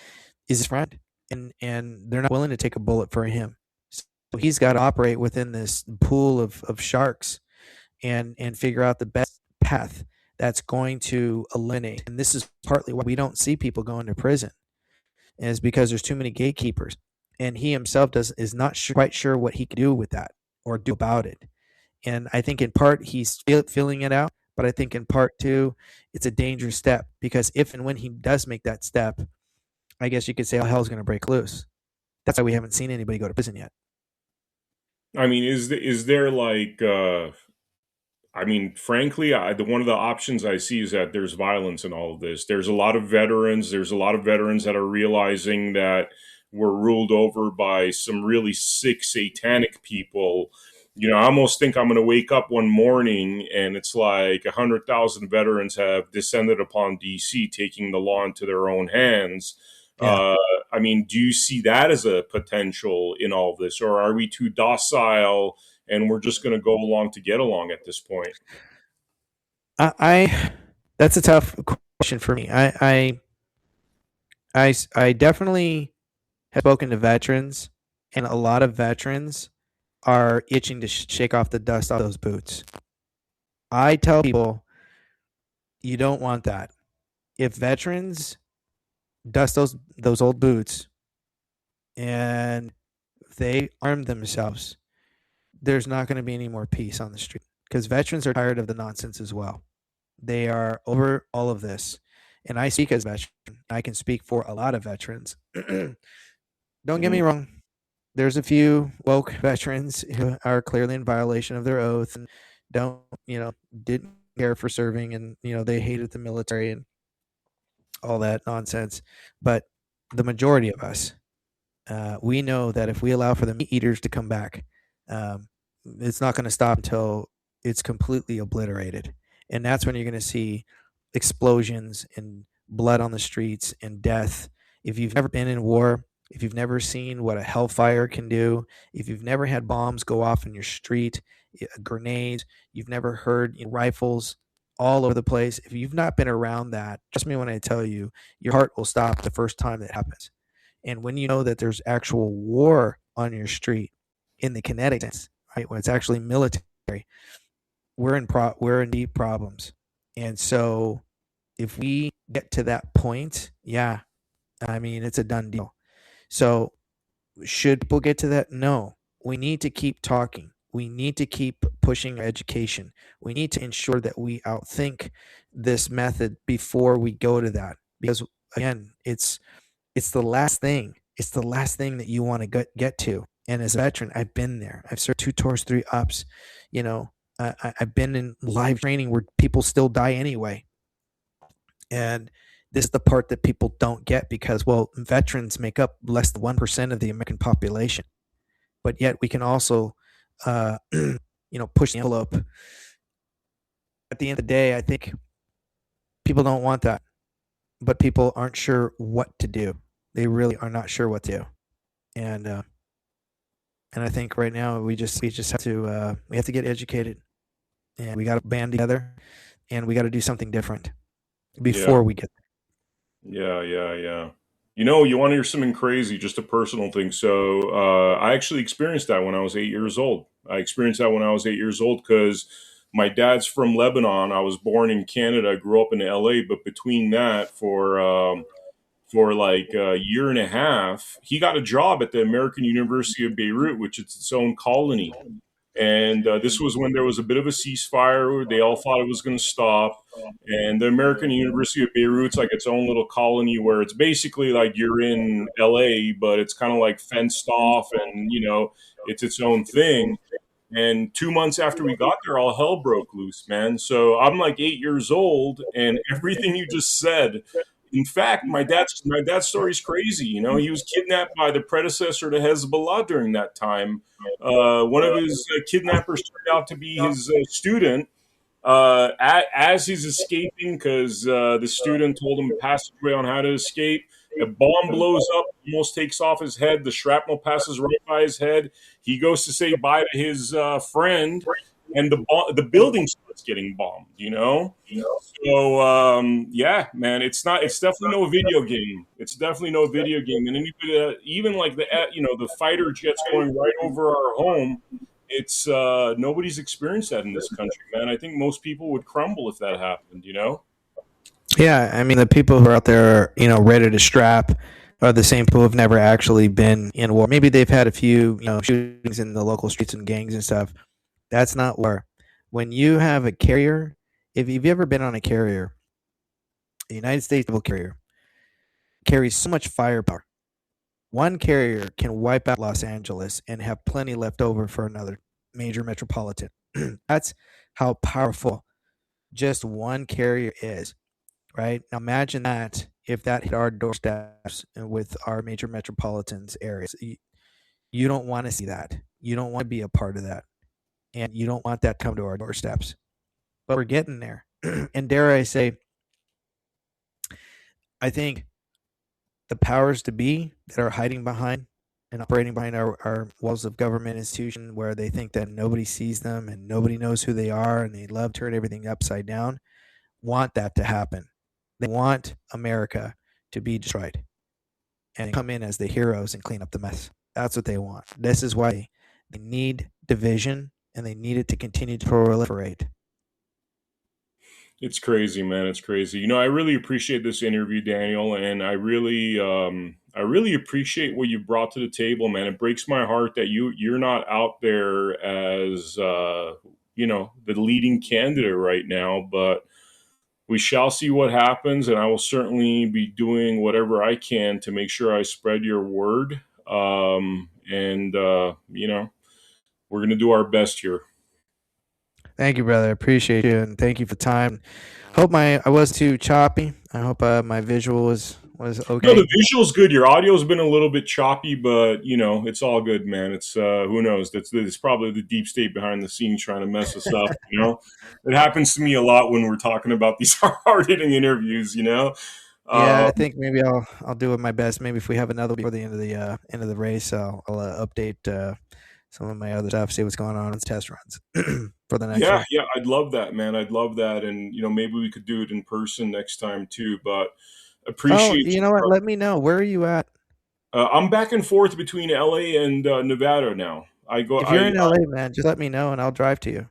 B: is his friend, and they're not willing to take a bullet for him. So he's got to operate within this pool of sharks and figure out the best path that's going to eliminate. And this is partly why we don't see people going to prison, is because there's too many gatekeepers, and he himself is not quite sure what he can do with that or do about it. And I think in part he's feeling it out, But I think in part two, it's a dangerous step because if and when he does make that step, I guess you could say all hell's going to break loose. That's why we haven't seen anybody go to prison yet.
A: I mean, is there like I mean, frankly, one of the options I see is that there's violence in all of this. There's a lot of veterans. There's a lot of veterans that are realizing that we're ruled over by some really sick, satanic people. You know, I almost think I'm going to wake up one morning and it's like 100,000 veterans have descended upon DC, taking the law into their own hands.
B: Yeah.
A: Uh, I mean, do you see that as a potential in all of this, or are we too docile and we're just going to go along to get along at this point?
B: I that's a tough question for me. I definitely have spoken to veterans, and a lot of veterans are itching to shake off the dust off those boots. I tell people you don't want that. If veterans dust those old boots and they arm themselves, there's not going to be any more peace on the street because veterans are tired of the nonsense as well. They are over all of this. And I speak as a veteran. I can speak for a lot of veterans. Don't get me
A: Mhm.
B: wrong. There's a few woke veterans who are clearly in violation of their oath and don't, didn't care for serving and, they hated the military and all that nonsense. But the majority of us, we know that if we allow for the meat eaters to come back, um, it's not going to stop until it's completely obliterated. And that's when you're going to see explosions and blood on the streets and death. If you've never been in war, if you've never seen what a hellfire can do, if you've never had bombs go off in your street, grenades, you've never heard rifles all over the place. If you've not been around that, trust me when I tell you, your heart will stop the first time that happens. And when you know that there's actual war on your street in the kinetic sense, right, when it's actually military, we're in deep problems. And so if we get to that point, yeah, I mean it's a done deal. So should people get to that? No. We need to keep talking. We need to keep pushing our education. We need to ensure that we outthink this method before we go to that. Because again, it's the last thing. It's the last thing that you want to get to. And as a veteran, I've been there. I've served 2 tours, 3 ups. You know, I've been in live training where people still die anyway. And this is the part that people don't get because, well, veterans make up less than 1% of the American population. But yet we can also, push the envelope. At the end of the day, I think people don't want that, but people aren't sure what to do. They really are not sure what to do. And I think right now we just have to get educated, and we got to band together, and we got to do something different
A: Yeah.
B: before we get
A: Yeah, yeah, yeah. You want to hear something crazy, just a personal thing. So, I actually experienced that when I was 8 years old. I experienced that when I was 8 years old because my dad's from Lebanon. I was born in Canada, grew up in LA, but between that, for like a year and a half, he got a job at the American University of Beirut, which is its own colony. And this was when there was a bit of a ceasefire. They all thought it was going to stop. And the American University of Beirut's like its own little colony where it's basically like you're in LA, but it's kind of like fenced off and, it's its own thing. And 2 months after we got there, all hell broke loose, man. So I'm like 8 years old, and everything you just said. In fact, my dad's story is crazy. He was kidnapped by the predecessor to Hezbollah during that time. One of his kidnappers turned out to be his student. As he's escaping, because the student told him a passageway on how to escape, a bomb blows up, almost takes off his head. The shrapnel passes right by his head. He goes to say bye to his friend, and the building starts getting bombed. So yeah, man, it's definitely no video game. It's definitely no video game. And anybody even like the fighter jets going right over our home. It's nobody's experienced that in this country, man. I think most people would crumble if that happened.
B: Yeah, I mean the people who are out there, ready to strap, are the same people who've never actually been in war. Maybe they've had a few, shootings in the local streets and gangs and stuff. That's not war. When you have a carrier if you've ever been on a carrier, the United States Naval carrier carries so much firepower. One carrier can wipe out Los Angeles and have plenty left over for another major metropolitan. That's how powerful just one carrier is, right? Now imagine that if that hit our doorsteps with our major metropolitans areas. You don't want to see that. You don't want to be a part of that. And you don't want that to come to our doorsteps. But we're getting there. And dare I say, I think the powers to be that are hiding behind and operating behind our walls of government institution, where they think that nobody sees them and nobody knows who they are and they love to turn everything upside down, want that to happen. They want America to be destroyed and come in as the heroes and clean up the mess. That's what they want. This is why they need division, and they need it to continue to proliferate.
A: It's crazy, man. It's crazy. You know, I really appreciate this interview, Daniel, and I really appreciate what you brought to the table, man. It breaks my heart that you're not out there as you know, the leading candidate right now, but we shall see what happens, and I will certainly be doing whatever I can to make sure I spread your word. You know, we're going to do our best here.
B: Thank you, brother. I appreciate you, and thank you for time. Hope I wasn't too choppy. I hope my visual was okay.
A: No, the visual's good. Your audio's been a little bit choppy, but you know, it's all good, man. It's who knows? It's probably the deep state behind the scenes trying to mess us up. You know, it happens to me a lot when we're talking about these hard hitting interviews. You know.
B: Yeah, I think maybe I'll do it my best. Maybe if we have another before the end of the race, I'll update some of my other stuff, see what's going on in test runs for the next one.
A: Yeah, I'd love that, man. I'd love that, and you know, maybe we could do it in person next time too. But appreciate.
B: You know what? Let me know. Where are you at?
A: I'm back and forth between LA and Nevada now.
B: If you're in LA, man, just let me know and I'll drive to you.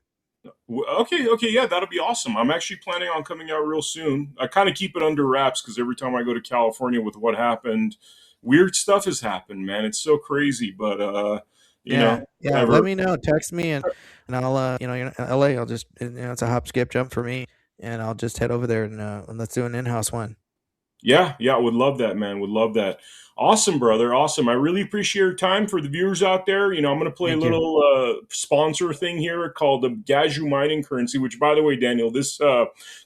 A: Okay, yeah, that'll be awesome. I'm actually planning on coming out real soon. I kind of keep it under wraps because every time I go to California with what happened, weird stuff has happened, man. It's so crazy, but you know, whatever.
B: Let me know. Text me and I'll you know, you're in LA. I'll just, you know, it's a hop, skip, jump for me, and I'll just head over there and let's do an in-house one.
A: Yeah, would love that, man. Would love that. Awesome, brother. Awesome. I really appreciate your time. For the viewers out there, you know, I'm going to play a little sponsor thing here called the Gaju Mining Currency, which, by the way, Daniel, this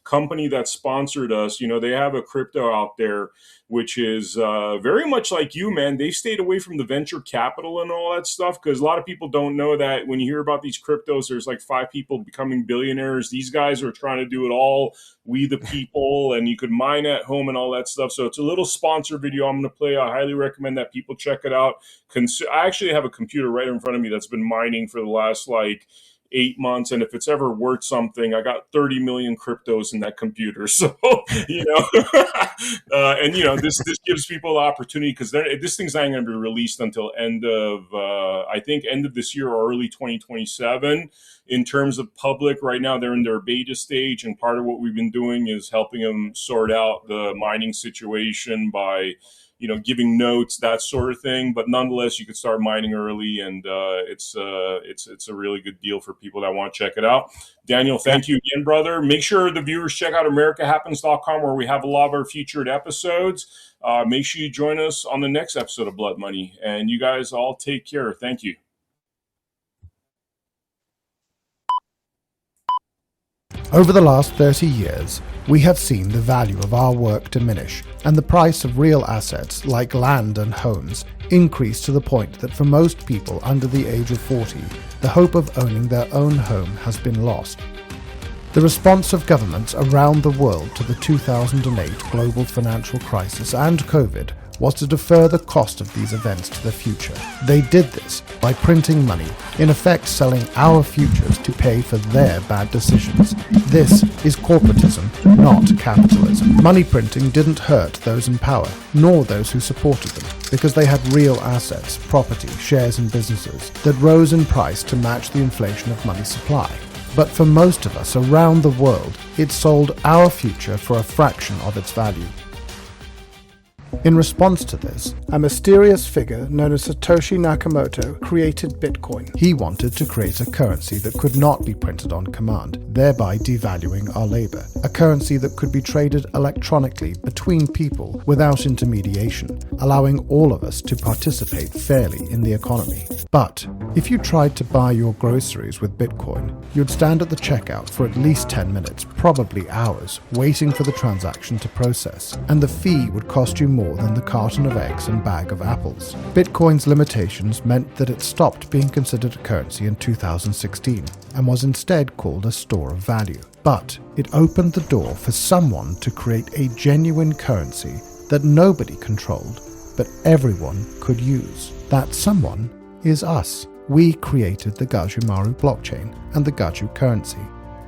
A: company that sponsored us, you know, they have a crypto out there, which is very much like you, man. They've stayed away from the venture capital and all that stuff because a lot of people don't know that when you hear about these cryptos, there's like 5 people becoming billionaires. These guys are trying to do it all, we the people, and you could mine at home and all that stuff. So it's a little sponsor video I'm going to play. I highly recommend that people check it out. I actually have a computer right in front of me that's been mining for the last like 8 months, and if it's ever worth something, I got 30 million cryptos in that computer. So you know, and you know, this gives people the opportunity because this thing's not going to be released until end of I think end of this year or early 2027. In terms of public, right now they're in their beta stage, and part of what we've been doing is helping them sort out the mining situation by, you know, giving notes, that sort of thing. But nonetheless, you could start mining early, and it's a really good deal for people that want to check it out. Daniel, thank you again, brother. Make sure the viewers check out AmericaHappens.com, where we have a lot of our featured episodes. Make sure you join us on the next episode of Blood Money, and you guys all take care. Thank you.
C: Over the last 30 years, we have seen the value of our work diminish and the price of real assets like land and homes increase to the point that for most people under the age of 40, the hope of owning their own home has been lost. The response of governments around the world to the 2008 global financial crisis and COVID was to defer the cost of these events to the future. They did this by printing money, in effect selling our futures to pay for their bad decisions. This is corporatism, not capitalism. Money printing didn't hurt those in power, nor those who supported them, because they had real assets, property, shares and businesses that rose in price to match the inflation of money supply. But for most of us around the world, it sold our future for a fraction of its value. In response to this, a mysterious figure known as Satoshi Nakamoto created Bitcoin. He wanted to create a currency that could not be printed on command, thereby devaluing our labor. A currency that could be traded electronically between people without intermediation, allowing all of us to participate fairly in the economy. But if you tried to buy your groceries with Bitcoin, you'd stand at the checkout for at least 10 minutes, probably hours, waiting for the transaction to process, and the fee would cost you more than the carton of eggs and bag of apples. Bitcoin's limitations meant that it stopped being considered a currency in 2016 and was instead called a store of value. But it opened the door for someone to create a genuine currency that nobody controlled, but everyone could use. That someone is us. We created the Gajumaru blockchain and the Gaju currency.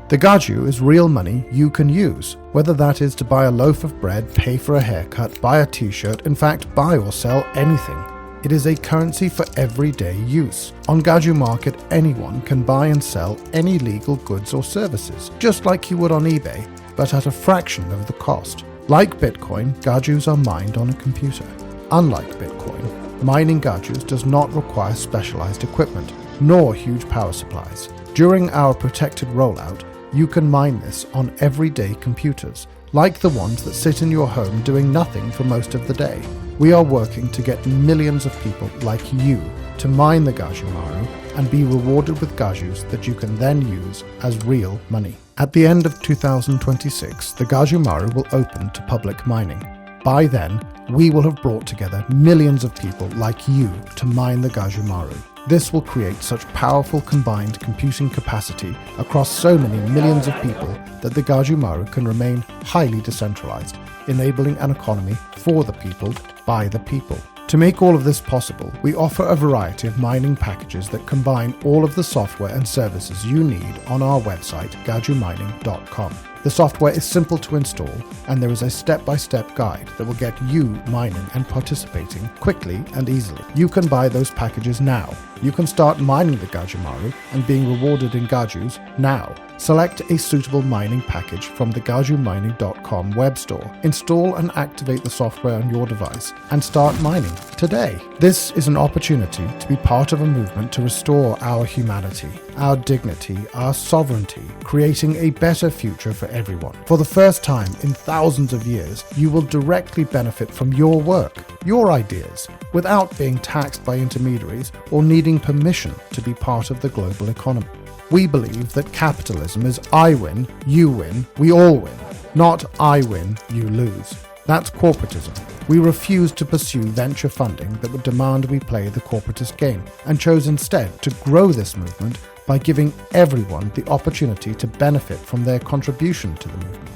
C: The Gaju is real money you can use, whether that is to buy a loaf of bread, pay for a haircut, buy a t-shirt, in fact buy or sell anything. It is a currency for everyday use. On Gaju Market, anyone can buy and sell any legal goods or services, just like you would on eBay, but at a fraction of the cost. Like Bitcoin, Gajus are mined on a computer. Unlike Bitcoin, mining Gajus does not require specialized equipment, nor huge power supplies. During our protected rollout, you can mine this on everyday computers, like the ones that sit in your home doing nothing for most of the day. We are working to get millions of people like you to mine the Gajumaru and be rewarded with Gajus that you can then use as real money. At the end of 2026, the Gajumaru will open to public mining. By then, we will have brought together millions of people like you to mine the Gajumaru. This will create such powerful combined computing capacity across so many millions of people that the Gajumaru can remain highly decentralized, enabling an economy for the people, by the people. To make all of this possible, we offer a variety of mining packages that combine all of the software and services you need on our website, gajumining.com. The software is simple to install, and there is a step-by-step guide that will get you mining and participating quickly and easily. You can buy those packages now. You can start mining the Gajumaru and being rewarded in Gajus now. Select a suitable mining package from the gajumining.com web store. Install and activate the software on your device and start mining today. This is an opportunity to be part of a movement to restore our humanity, our dignity, our sovereignty, creating a better future for everyone. For the first time in thousands of years, you will directly benefit from your work, your ideas, without being taxed by intermediaries or needing permission to be part of the global economy. We believe that capitalism is I win, you win, we all win, not I win, you lose. That's corporatism. We refuse to pursue venture funding that would demand we play the corporatist game, and chose instead to grow this movement by giving everyone the opportunity to benefit from their contribution to the movement.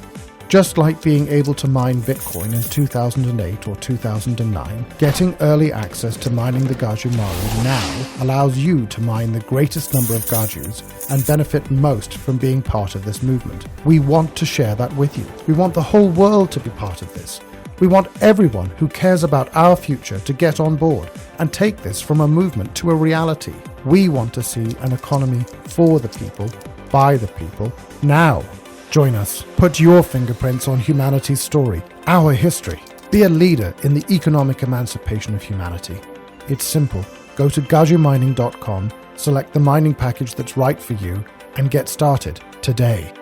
C: Just like being able to mine Bitcoin in 2008 or 2009, getting early access to mining the Gajumaru now allows you to mine the greatest number of Gajus and benefit most from being part of this movement. We want to share that with you. We want the whole world to be part of this. We want everyone who cares about our future to get on board and take this from a movement to a reality. We want to see an economy for the people, by the people, now. Join us. Put your fingerprints on humanity's story, our history. Be a leader in the economic emancipation of humanity. It's simple. Go to gajumining.com, select the mining package that's right for you, and get started today.